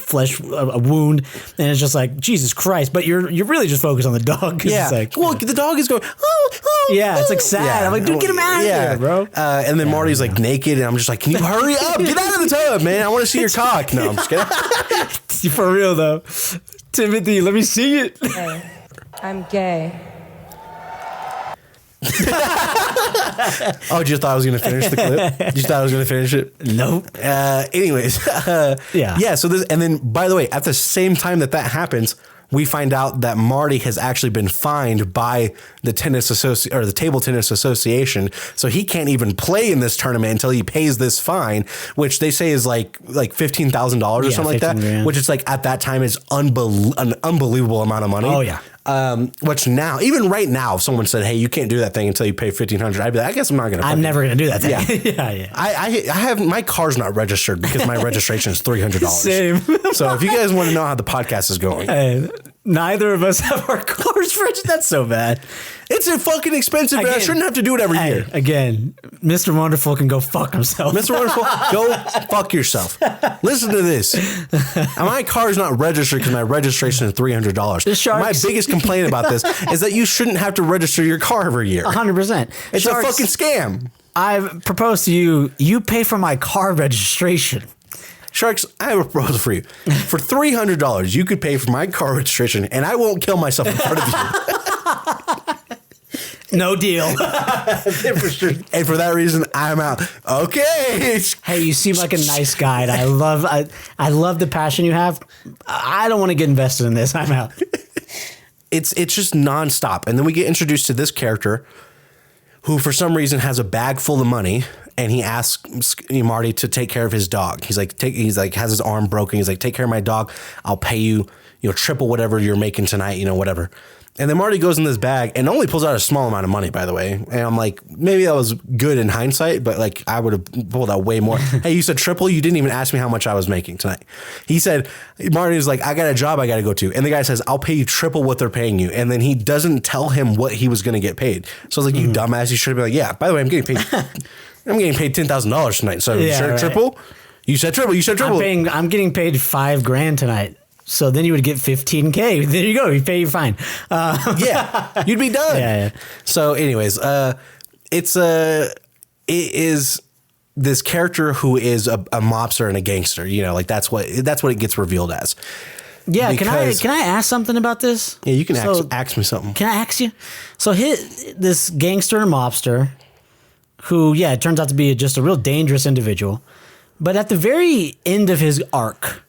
wound and it's just like Jesus Christ, but you're really just focused on the dog.
Yeah,
it's like,
well, the dog is going
it's like sad.
Yeah.
I'm like, dude, get him out of here, bro.
And then Marty's like naked and I'm just like, can you hurry up, get out of the tub, man, I want to see your cock. No, I'm just kidding.
For real though, Timothy, let me see it.
Hey, I'm gay.
Oh, you thought I was going to finish the clip? You thought I was going to finish it?
Nope.
Anyways, So this, and then by the way, at the same time that happens, we find out that Marty has actually been fined by the the Table Tennis Association, so he can't even play in this tournament until he pays this fine, which they say is like $15,000 or something like that.
$15,000.
Which is like at that time is an unbelievable amount of money.
Oh yeah.
Which now, even right now, if someone said, "Hey, you can't do that thing until you pay $1,500," I'd be like, "I guess I'm not going to."
I'm never going to do that thing.
Yeah,
yeah.
I have my car's not registered because my registration is $300.
Same.
So if you guys want to know how the podcast is going,
Neither of us have our cars registered. That's so bad.
It's a fucking expensive, and I shouldn't have to do it every year.
Again, Mr. Wonderful can go fuck himself.
Mr. Wonderful, go fuck yourself. Listen to this. My car is not registered because my registration is $300. My biggest complaint about this is that you shouldn't have to register your car every year.
100%.
It's a fucking scam.
I've proposed to you, you pay for my car registration.
Sharks, I have a proposal for you. For $300, you could pay for my car registration, and I won't kill myself in front of
you. No deal.
For sure. And for that reason, I'm out. Okay.
Hey, you seem like a nice guy. And I love the passion you have. I don't want to get invested in this. I'm out.
It's just nonstop. And then we get introduced to this character who, for some reason, has a bag full of money. And he asks Marty to take care of his dog. He's like, has his arm broken. He's like, take care of my dog. I'll pay you, triple whatever you're making tonight, whatever. And then Marty goes in this bag and only pulls out a small amount of money, by the way. And I'm like, maybe that was good in hindsight, but like I would have pulled out way more. Hey, you said triple? You didn't even ask me how much I was making tonight. He said, Marty was like, I got a job I got to go to. And the guy says, I'll pay you triple what they're paying you. And then he doesn't tell him what he was going to get paid. So I was like, you dumbass, you should have been like, yeah, by the way, I'm getting paid $10,000 tonight. So you said triple? You said triple. You said triple.
I'm getting paid $5,000 tonight. So then you would get $15,000. There you go. You pay your fine.
Yeah, you'd be done.
Yeah.
So, anyways, it is this character who is a mobster and a gangster. Like that's what it gets revealed as.
Yeah. Because, can I ask something about this?
Yeah, you can ask me something.
Can I ask you? So this gangster and mobster, who it turns out to be just a real dangerous individual, but at the very end of his arc,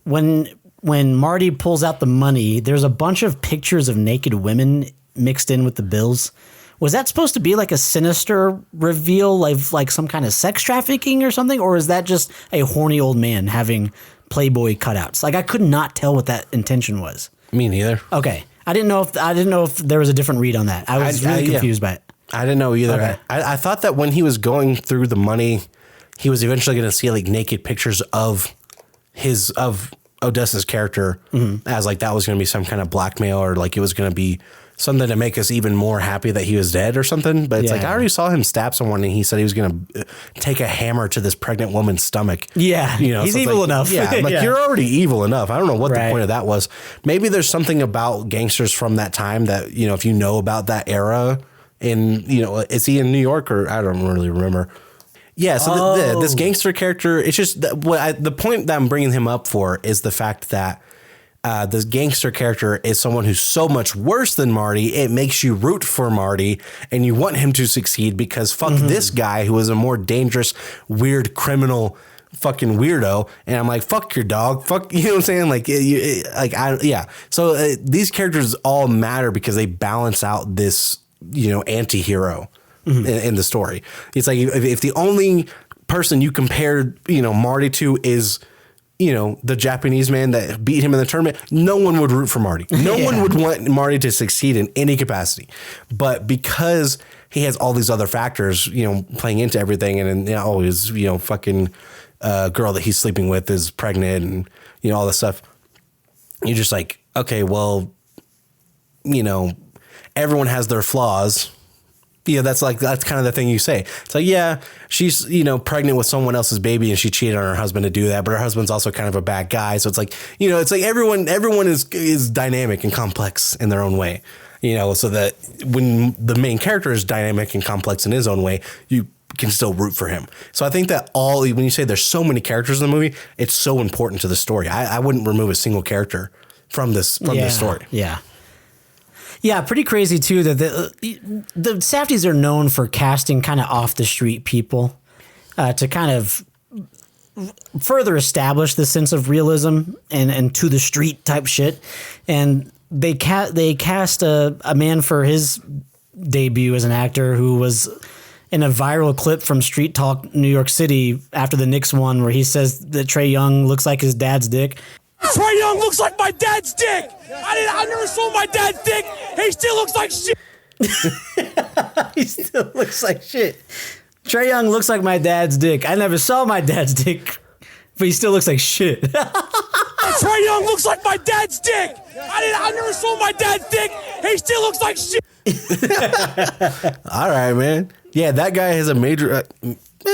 when Marty pulls out the money, there's a bunch of pictures of naked women mixed in with the bills. Was that supposed to be like a sinister reveal, like some kind of sex trafficking or something? Or is that just a horny old man having Playboy cutouts? Like I could not tell what that intention was.
Me neither.
Okay. I didn't know if there was a different read on that. I was really confused by it.
I didn't know either.
Okay.
I thought that when he was going through the money, he was eventually going to see like naked pictures of Odessa's character as like that was going to be some kind of blackmail or like it was going to be something to make us even more happy that he was dead or something. But it's like I already saw him stab someone and he said he was going to take a hammer to this pregnant woman's stomach.
Yeah, he's evil enough.
Yeah, I'm like you're already evil enough. I don't know what the point of that was. Maybe there's something about gangsters from that time that if you know about that era and is he in New York or I don't really remember. Yeah, so this gangster character, it's just the point that I'm bringing him up for is the fact that this gangster character is someone who's so much worse than Marty. It makes you root for Marty and you want him to succeed because fuck this guy who is a more dangerous, weird criminal fucking weirdo. And I'm like, fuck your dog. Fuck, you know what I'm saying? So these characters all matter because they balance out this, anti-hero. In the story. It's like if the only person you compare, Marty to is, the Japanese man that beat him in the tournament, no one would root for Marty. No one would want Marty to succeed in any capacity. But because he has all these other factors, playing into everything and his, fucking girl that he's sleeping with is pregnant and, all this stuff, you're just like, okay, well, everyone has their flaws. Yeah, that's kind of the thing you say. It's like, yeah, she's, pregnant with someone else's baby and she cheated on her husband to do that. But her husband's also kind of a bad guy. So it's like, it's like everyone is dynamic and complex in their own way, so that when the main character is dynamic and complex in his own way, you can still root for him. So I think that when you say there's so many characters in the movie, it's so important to the story. I wouldn't remove a single character from this story.
Yeah. Yeah, pretty crazy too that the Safdies are known for casting kind of off the street people to kind of further establish the sense of realism and to the street type shit. And they cast a man for his debut as an actor who was in a viral clip from Street Talk New York City after the Knicks won, where he says that Trae Young looks like his dad's dick.
Trae Young looks like my dad's dick. I never saw my dad's dick. He still looks like shit.
He still looks like shit. Trae Young looks like my dad's dick. I never saw my dad's dick, but he still looks like shit.
Trae Young looks like my dad's dick. I never saw my dad's dick. He still looks like shit.
All right, man. Yeah, that guy has a major,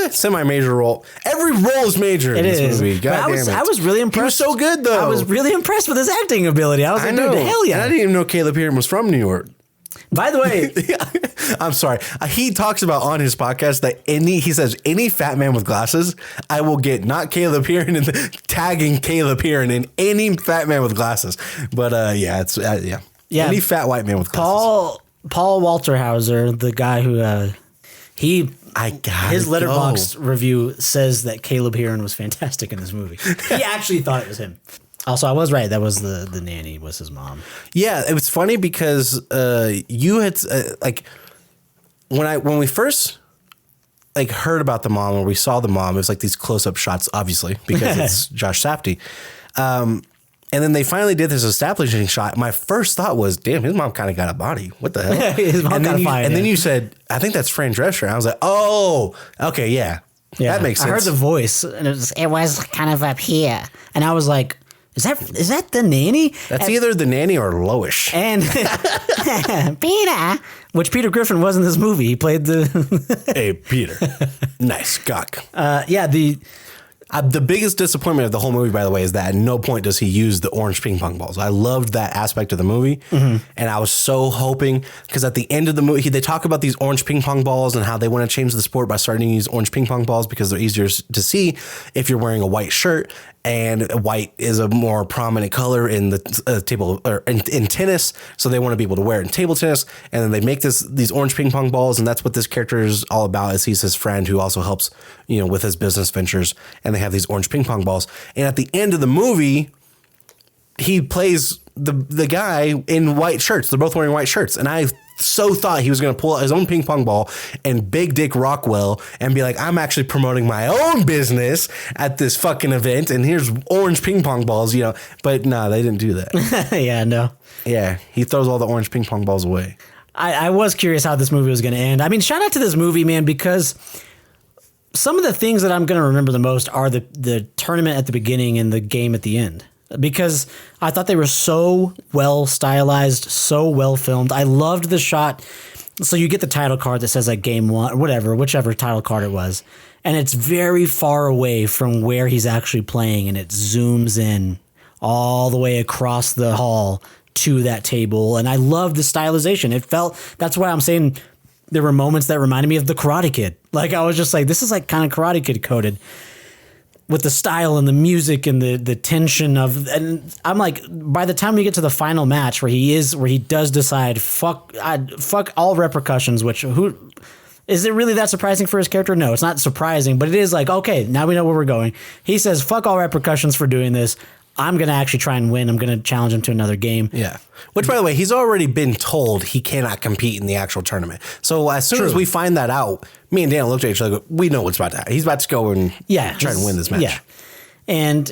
semi-major role. Every role is major in this movie. God damn it.
I was really impressed.
He was so good, though.
I was really impressed with his acting ability. I was like, dude, hell yeah.
And I didn't even know Caleb Heron was from New York.
By the way,
I'm sorry. He talks about on his podcast that he says any fat man with glasses, I will get not Caleb Heron and tagging Caleb Heron in any fat man with glasses. But it's any fat white man with glasses.
Paul Walterhauser, the guy who his Letterboxd review says that Caleb Heron was fantastic in this movie. He actually thought it was him. Also, I was right. That was the nanny was his mom.
Yeah, it was funny because you had when we first heard about the mom or we saw the mom, it was like these close up shots, obviously because it's Josh Safdie. And then they finally did this establishing shot. My first thought was, damn, his mom kind of got a body. What the hell?
His mom got a fire.
And then you said, I think that's Fran Drescher. And I was like, oh, okay, yeah. That makes sense.
I heard the voice and it was kind of up here. And I was like, is that the nanny?
That's either the nanny or Loish.
And Peter, which Peter Griffin was in this movie. He played the...
Hey, Peter. Nice cock. The biggest disappointment of the whole movie, by the way, is that at no point does he use the orange ping pong balls. I loved that aspect of the movie. And I was so hoping, because at the end of the movie, they talk about these orange ping pong balls and how they want to change the sport by starting to use orange ping pong balls because they're easier to see if you're wearing a white shirt. And white is a more prominent color in the table or in tennis, so they want to be able to wear it in table tennis. And then they make these orange ping pong balls, and that's what this character is all about. Is he's his friend who also helps, with his business ventures, and they have these orange ping pong balls. And at the end of the movie, he plays the guy in white shirts. They're both wearing white shirts, and I so thought he was going to pull out his own ping pong ball and Big Dick Rockwell and be like, I'm actually promoting my own business at this fucking event, and here's orange ping pong balls, But no, they didn't do that.
Yeah, no.
Yeah, he throws all the orange ping pong balls away.
I was curious how this movie was going to end. I mean, shout out to this movie, man, because some of the things that I'm going to remember the most are the tournament at the beginning and the game at the end. Because I thought they were so well stylized, so well filmed. I loved the shot. So you get the title card that says like game one, or whichever title card it was. And it's very far away from where he's actually playing. And it zooms in all the way across the hall to that table. And I loved the stylization. That's why I'm saying there were moments that reminded me of the Karate Kid. Like I was just like, this is like kind of Karate Kid coded. With the style and the music and the tension and I'm like, by the time we get to the final match where he does decide fuck all repercussions, which is it really that surprising for his character? No, it's not surprising, but it is like, okay, now we know where we're going. He says, fuck all repercussions for doing this. I'm going to actually try and win. I'm going to challenge him to another game.
Yeah. Which, by the way, he's already been told he cannot compete in the actual tournament. So as soon as we find that out, me and Dan looked at each other. We know what's about to happen. He's about to go and try and win this match.
Yeah. And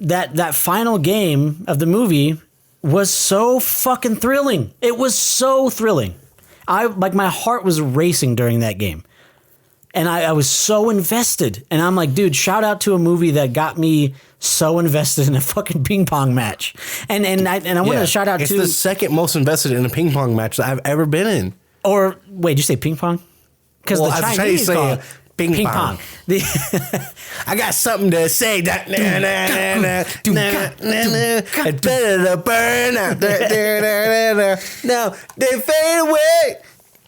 that final game of the movie was so fucking thrilling. It was so thrilling. My heart was racing during that game. And I was so invested. And I'm like, dude, shout out to a movie that got me so invested in a fucking ping pong match. And I want to shout out
to... It's the second most invested in a ping pong match that I've ever been in.
Or, wait, did you say ping pong? Because the Chinese call it ping pong.
I got something to say. Better to burn out. Now they fade away.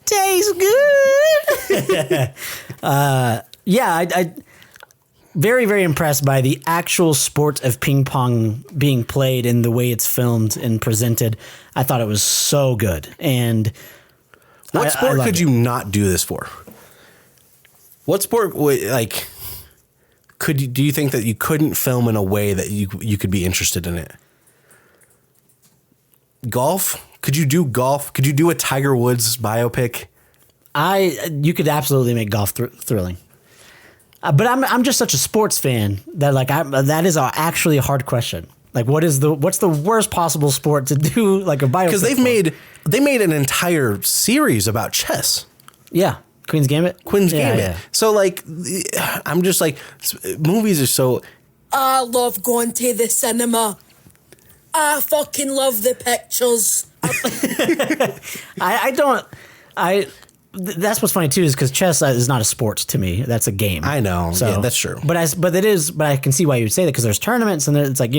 Tastes good. I very, very impressed by the actual sport of ping pong being played and the way it's filmed and presented. I thought it was so good. And
what sport could you not do this for? What sport would do you think that you couldn't film in a way that you could be interested in it? Golf? Could you do golf? Could you do a Tiger Woods biopic?
You could absolutely make golf thrilling. But I'm just such a sports fan that that is actually a hard question. Like, what's the worst possible sport to do like a biopic?
Because they made an entire series about chess.
Yeah, Queen's Gambit.
Gambit. Yeah. So I'm just like, movies are so.
I love going to the cinema. I fucking love the pictures.
That's what's funny too, is because chess is not a sport to me. That's a game.
I know.
So,
yeah, that's true.
But I can see why you would say that, because there's tournaments and it's like,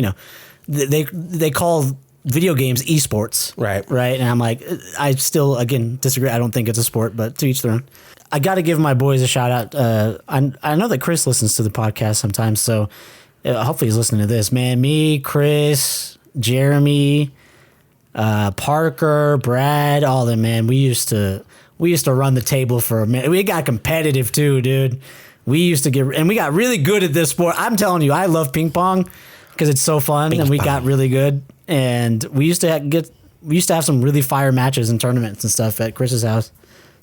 they call video games esports.
Right.
Right. And I'm like, I still, again, disagree. I don't think it's a sport, but to each their own. I got to give my boys a shout out. I know that Chris listens to the podcast sometimes, so hopefully he's listening to this. Man, me, Chris, Jeremy, Parker, Brad, all of them, man. We used to run the table for a minute. We got competitive too, dude. We got really good at this sport. I'm telling you, I love ping pong because it's so fun, and we got really good. And we used to have some really fire matches and tournaments and stuff at Chris's house.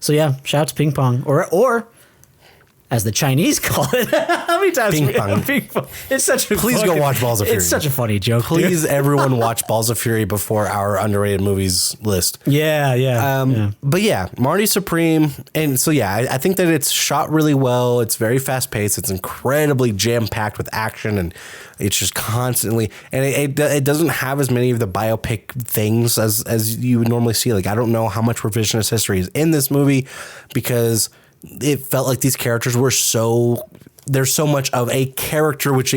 So yeah, shout out to ping pong, or as the Chinese call it. How many times?
Ping pong.
Ping pong. It's such a
Please go watch Balls of Fury.
It's such a funny joke.
Please, everyone, watch Balls of Fury before our underrated movies list.
Yeah.
But yeah, Marty Supreme. And so, yeah, I think that it's shot really well. It's very fast paced. It's incredibly jam packed with action, and it's just constantly, and it doesn't have as many of the biopic things as you would normally see. Like, I don't know how much revisionist history is in this movie, because it felt like these characters were there's so much of a character with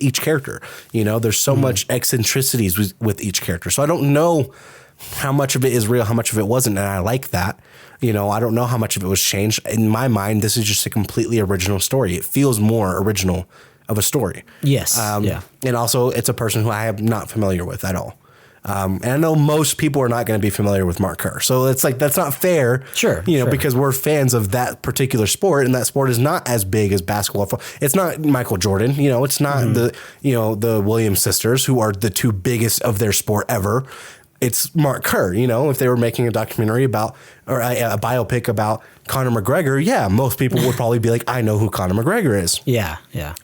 each character. There's so much eccentricities with each character. So I don't know how much of it is real, how much of it wasn't, and I like that. I don't know how much of it was changed. In my mind, this is just a completely original story. It feels more original of a story.
Yes.
And also, it's a person who I am not familiar with at all. And I know most people are not going to be familiar with Mark Kerr. So it's like, that's not fair.
Sure.
Because we're fans of that particular sport, and that sport is not as big as basketball. It's not Michael Jordan. It's not the Williams sisters, who are the two biggest of their sport ever. It's Mark Kerr. If they were making a documentary about, or a biopic about Conor McGregor, yeah, most people would probably be like, I know who Conor McGregor is.
Yeah.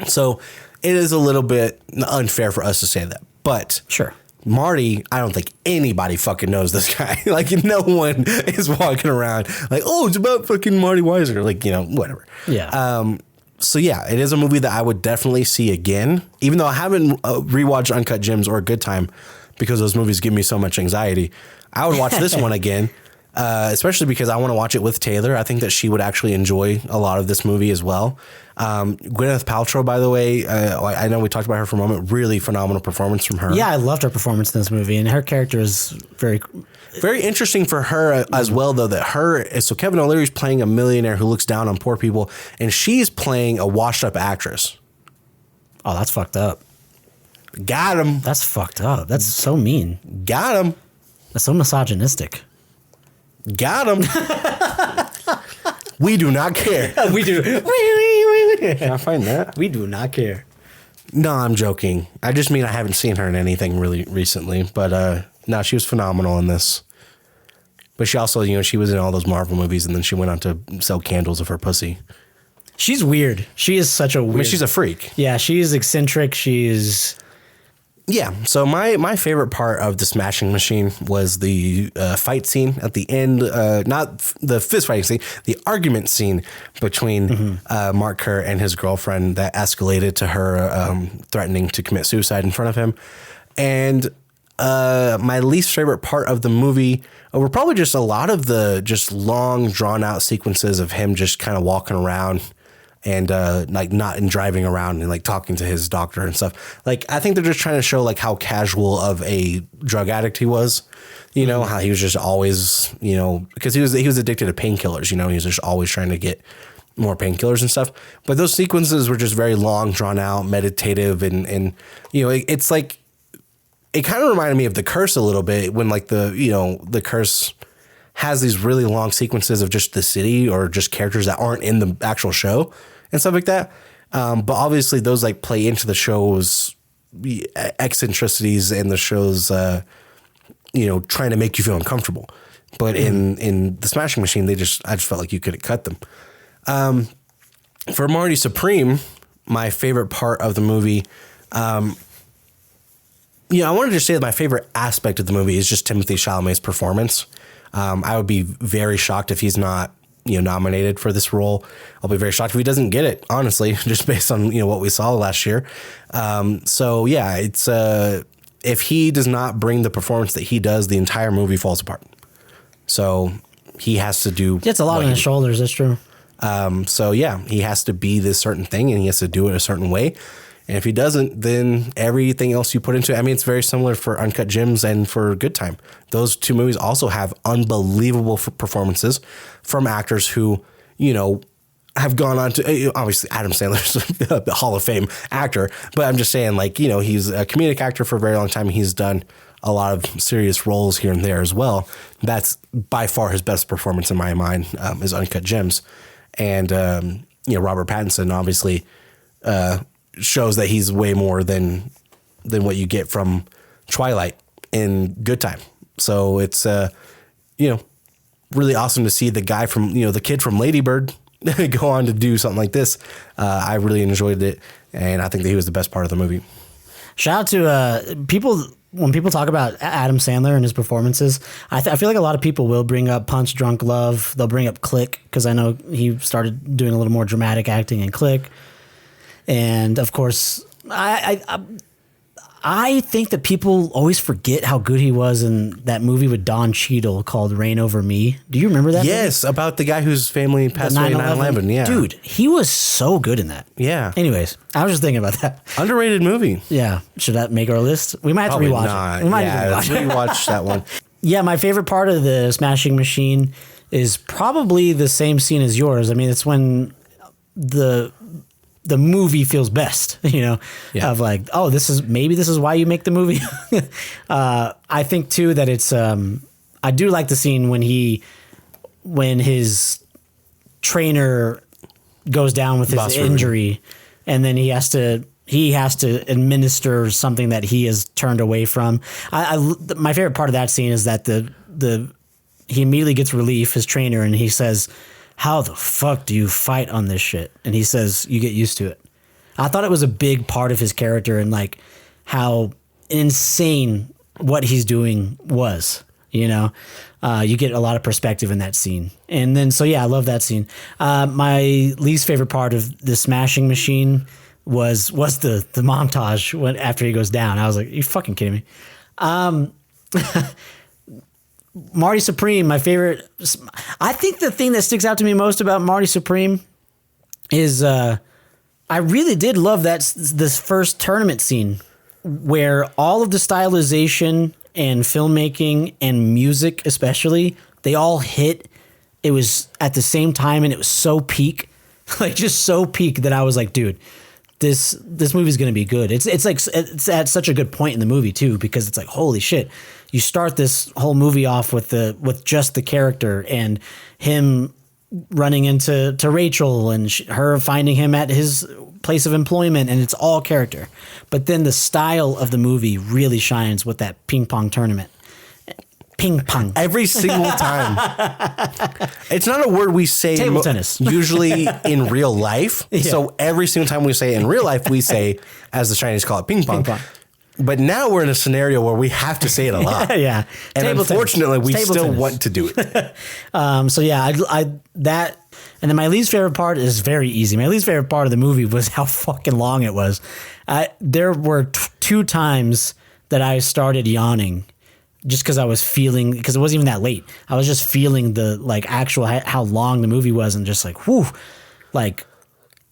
So it is a little bit unfair for us to say that. But
sure.
Marty, I don't think anybody fucking knows this guy. Like, no one is walking around like, oh, it's about fucking Marty Weiser. Like, whatever.
Yeah.
So yeah, it is a movie that I would definitely see again, even though I haven't rewatched Uncut Gems or Good Time, because those movies give me so much anxiety. I would watch this one again, especially because I want to watch it with Taylor. I think that she would actually enjoy a lot of this movie as well. Gwyneth Paltrow, by the way, I know we talked about her for a moment. Really phenomenal performance from her.
Yeah, I loved her performance in this movie, and her character is very
interesting for her as well, though, that so Kevin O'Leary's playing a millionaire who looks down on poor people, and she's playing a washed-up actress.
Oh, that's fucked up.
Got him.
That's fucked up. That's so mean.
Got him.
That's so misogynistic.
Got him. We do not care.
We do.
Can I find that?
We do not care.
No, I'm joking. I just mean I haven't seen her in anything really recently. But no, she was phenomenal in this. But she also, she was in all those Marvel movies, and then she went on to sell candles of her pussy.
She's weird. She is such a weird.
I mean, she's a freak.
Yeah, she's eccentric.
Yeah, so my favorite part of the Smashing Machine was the fight scene at the end, not the fist fighting scene, the argument scene between Mark Kerr and his girlfriend that escalated to her threatening to commit suicide in front of him. And my least favorite part of the movie were probably just a lot of the just long, drawn-out sequences of him just kind of walking around and not driving around and like talking to his doctor and stuff. Like, I think they're just trying to show like how casual of a drug addict he was, how he was just always, because he was addicted to painkillers, he was just always trying to get more painkillers and stuff. But those sequences were just very long, drawn out, meditative, and it's like, it kind of reminded me of The Curse a little bit, when like The Curse has these really long sequences of just the city or just characters that aren't in the actual show and stuff like that. But obviously those like play into the show's eccentricities and the show's, trying to make you feel uncomfortable. But in the Smashing Machine, I just felt like you could have cut them. For Marty Supreme, my favorite part of the movie, I wanted to say that my favorite aspect of the movie is just Timothée Chalamet's performance. I would be very shocked if he's not nominated for this role. I'll be very shocked if he doesn't get it, honestly, just based on what we saw last year. So yeah, it's if he does not bring the performance that he does, the entire movie falls apart. So he has to do.
It's a lot on his shoulders. That's true.
So yeah, he has to be this certain thing, and he has to do it a certain way. And if he doesn't, then everything else you put into it. I mean, it's very similar for Uncut Gems and for Good Time. Those two movies also have unbelievable performances from actors who, have gone on to, obviously Adam Sandler's a Hall of Fame actor, but I'm just saying, he's a comedic actor for a very long time. He's done a lot of serious roles here and there as well. That's by far his best performance in my mind, is Uncut Gems. And, Robert Pattinson obviously, shows that he's way more than what you get from Twilight in Good Time. So it's really awesome to see the guy from the kid from Lady Bird go on to do something like this. I really enjoyed it, and I think that he was the best part of the movie.
Shout out to people. When people talk about Adam Sandler and his performances, I feel like a lot of people will bring up Punch Drunk Love. They'll bring up Click, because I know he started doing a little more dramatic acting in Click. And of course, I think that people always forget how good he was in that movie with Don Cheadle called Reign Over Me. Do you remember that?
Yes, movie? About the guy whose family passed away in 9/11. Yeah,
dude, he was so good in that.
Yeah.
Anyways, I was just thinking about that.
Underrated movie.
Yeah, should that make our list? We might have
Probably
to rewatch
not.
it. We might
let's rewatch that one.
Yeah, my favorite part of the Smashing Machine is probably the same scene as yours. I mean, it's when the movie feels best, of like, oh, this is why you make the movie. I think too that it's, I do like the scene when his trainer goes down with his injury, and then he has to administer something that he has turned away from. My favorite part of that scene is that he immediately gets relief, his trainer, and he says, "How the fuck do you fight on this shit?" And he says, "You get used to it." I thought it was a big part of his character, and like how insane what he's doing was, you get a lot of perspective in that scene. And then, so yeah, I love that scene. My least favorite part of the Smashing Machine was the montage after he goes down. I was like, you fucking kidding me? Marty Supreme, my favorite. I think the thing that sticks out to me most about Marty Supreme is I really did love this first tournament scene where all of the stylization and filmmaking and music, especially, they all hit. It was at the same time, and it was so peak, like just so peak that I was like, dude, this movie's gonna be good. It's at such a good point in the movie too, because it's like, holy shit. You start this whole movie off with just the character and him running into Rachel and her finding him at his place of employment, and it's all character. But then the style of the movie really shines with that ping pong tournament. Ping pong.
Every single time. It's not a word we say
table tennis.
Usually in real life. Yeah. So every single time we say it in real life, we say, as the Chinese call it, ping pong. Ping pong. But now we're in a scenario where we have to say it a lot.
Yeah.
And
table
unfortunately,
tennis.
we
Table
still
tennis.
want to do it.
So yeah, that, and then my least favorite part is very easy. My least favorite part of the movie was how fucking long it was. There were 2 times that I started yawning just because I was feeling, because it wasn't even that late. I was just feeling the actual how long the movie was, and just like, whew, like,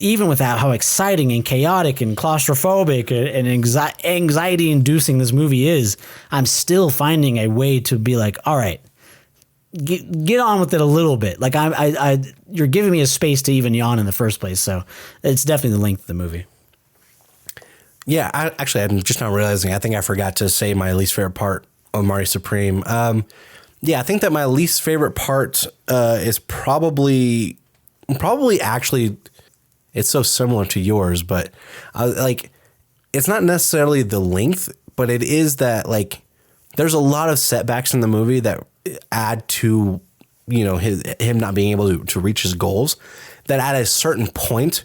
even without how exciting and chaotic and claustrophobic and anxiety inducing this movie is, I'm still finding a way to be like, all right, get on with it a little bit. Like you're giving me a space to even yawn in the first place. So it's definitely the length of the movie.
Yeah, I'm just now realizing, I think I forgot to say my least favorite part of Marty Supreme. Yeah, I think that my least favorite part is probably actually, it's so similar to yours, but it's not necessarily the length, but it is that there's a lot of setbacks in the movie that add to, him not being able to reach his goals, that at a certain point,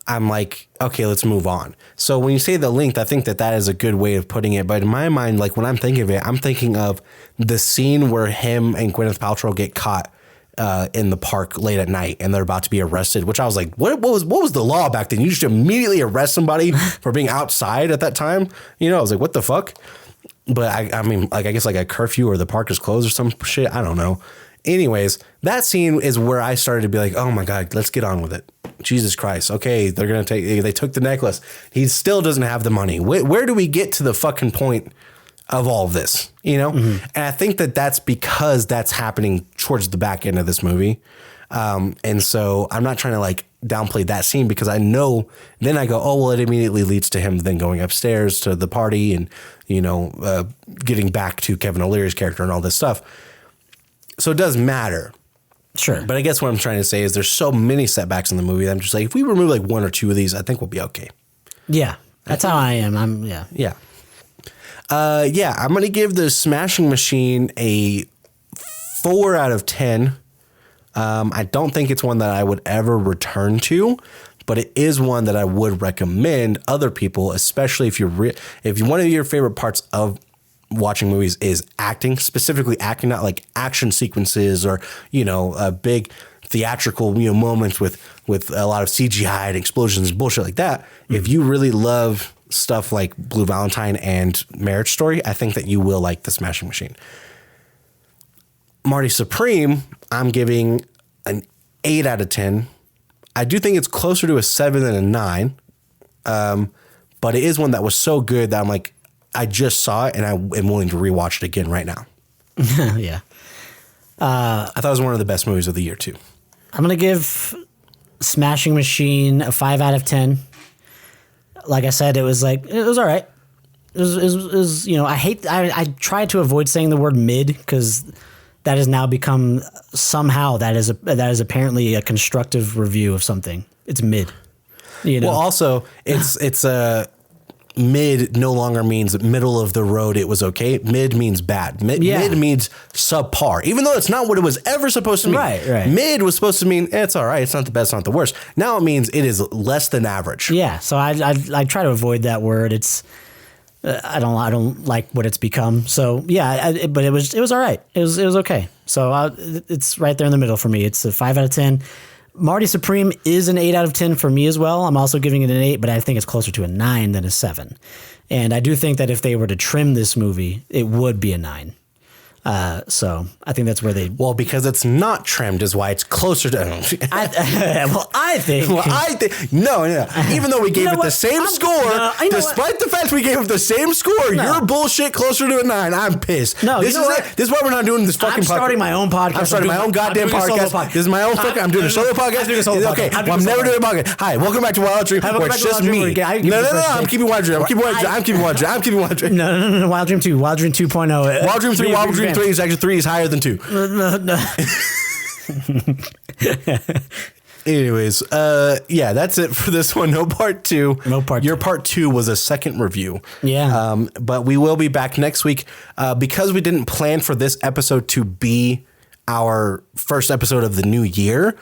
I'm like, okay, let's move on. So when you say the length, I think that is a good way of putting it. But in my mind, when I'm thinking of it, I'm thinking of the scene where him and Gwyneth Paltrow get caught in the park late at night and they're about to be arrested, which I was like, what was the law back then? You just immediately arrest somebody for being outside at that time. You know, I was like, what the fuck? But I mean, like, I guess like a curfew or the park is closed or some shit. I don't know. Anyways, that scene is where I started to be like, oh my God, let's get on with it. Jesus Christ. Okay, they took the necklace. He still doesn't have the money. Where do we get to the fucking point of all of this? You know? Mm-hmm. And I think that's because that's happening towards the back end of this movie. And so I'm not trying to like downplay that scene because I know then I go, oh, well, it immediately leads to him then going upstairs to the party and, you know, getting back to Kevin O'Leary's character and all this stuff. So it does matter.
Sure.
But I guess what I'm trying to say is there's so many setbacks in the movie that I'm just like, if we remove like one or two of these, I think we'll be okay.
Yeah. That's how I am.
Yeah. I'm going to give the Smashing Machine a 4 out of 10. I don't think it's one that I would ever return to, but it is one that I would recommend other people, especially if one of your favorite parts of watching movies is acting, specifically acting, not like action sequences or, you know, big theatrical, you know, moments with a lot of CGI and explosions and bullshit like that. Mm-hmm. If you really love stuff like Blue Valentine and Marriage Story, I think that you will like the Smashing Machine. Marty Supreme, I'm giving an 8 out of 10. I do think it's closer to a 7 than a 9. But it is one that was so good that I'm like, I just saw it and I am willing to rewatch it again right now.
Yeah.
I thought it was one of the best movies of the year too.
I'm going to give Smashing Machine a 5 out of 10. Like I said, it was all right. It was you know, I tried to avoid saying the word mid because that has now become somehow that is apparently a constructive review of something. It's mid. You know?
Well, also it's a mid no longer means middle of the road. It was okay. Mid means bad. Mid means subpar, even though it's not what it was ever supposed to mean.
Right.
Mid was supposed to mean it's all right. It's not the best, not the worst. Now it means it is less than average.
Yeah. So I try to avoid that word. It's I don't like what it's become. So yeah, but it was all right. It was okay. So it's right there in the middle for me. It's a 5 out of 10. Marty Supreme is an 8 out of 10 for me as well. I'm also giving it an 8, but I think it's closer to a 9 than a 7. And I do think that if they were to trim this movie, it would be a 9. So I think that's where they...
Well, because it's not trimmed is why it's closer to...
I think...
No. Even though we gave it the same score, despite the fact we gave it the same score, you're bullshit closer to a 9. I'm pissed.
No,
this is why we're not doing this fucking podcast.
I'm starting my own podcast.
I'm starting my own goddamn podcast. This is my own fucking... I'm doing a solo podcast.
I'm doing a solo podcast.
Okay, I'm never doing a podcast. Hi, welcome back to Wild Dream, where it's just me. No, I'm keeping Wild Dream. I'm keeping Wild Dream.
No. Wild Dream 2. Wild Dream 2.0.
Wild Dream 3. Wild Dream 3 is actually 3 is higher than 2.
No.
Anyways, that's it for this one. No part 2. Your part 2 was a second review.
Yeah.
But we will be back next week because we didn't plan for this episode to be our first episode of the new year.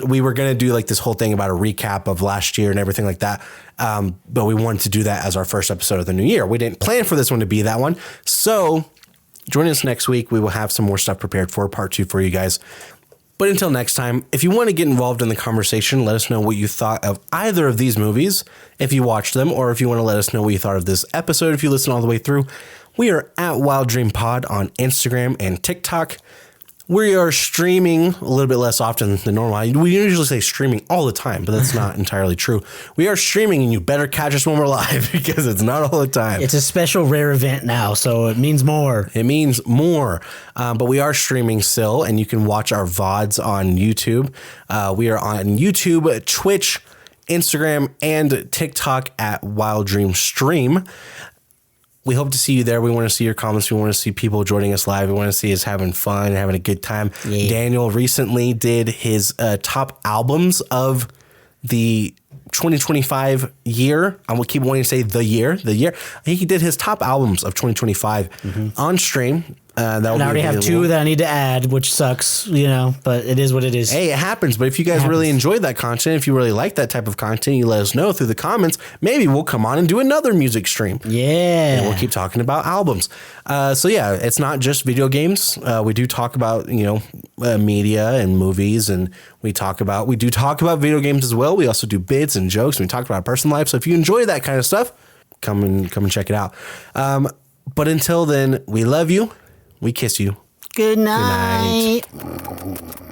We were going to do like this whole thing about a recap of last year and everything like that. But we wanted to do that as our first episode of the new year. We didn't plan for this one to be that one. So join us next week. We will have some more stuff prepared for part 2 for you guys. But until next time, if you want to get involved in the conversation, let us know what you thought of either of these movies, if you watched them, or if you want to let us know what you thought of this episode, if you listen all the way through. We are at Wild Dream Pod on Instagram and TikTok. We are streaming a little bit less often than normal. We usually say streaming all the time, but that's not entirely true. We are streaming, and you better catch us when we're live because it's not all the time.
It's a special rare event now, so it means more.
It means more. But we are streaming still, and you can watch our VODs on YouTube. We are on YouTube, Twitch, Instagram, and TikTok at Wild Dream Stream. We hope to see you there. We want to see your comments. We want to see people joining us live. We want to see us having fun and having a good time. Yeah. Daniel recently did his top albums of the 2025 year. I will keep wanting to say the year. He did his top albums of 2025 on stream. That will
And I already have 2 that I need to add, which sucks, but it is what it is.
Hey, it happens. But if you guys really enjoyed that content, if you really like that type of content, you let us know through the comments. Maybe we'll come on and do another music stream.
Yeah.
And we'll keep talking about albums. So yeah, it's not just video games. We do talk about, media and movies, and we do talk about video games as well. We also do bits and jokes. And we talk about our personal life. So if you enjoy that kind of stuff, come and check it out. But until then, we love you. We kiss you.
Good night.
Good night.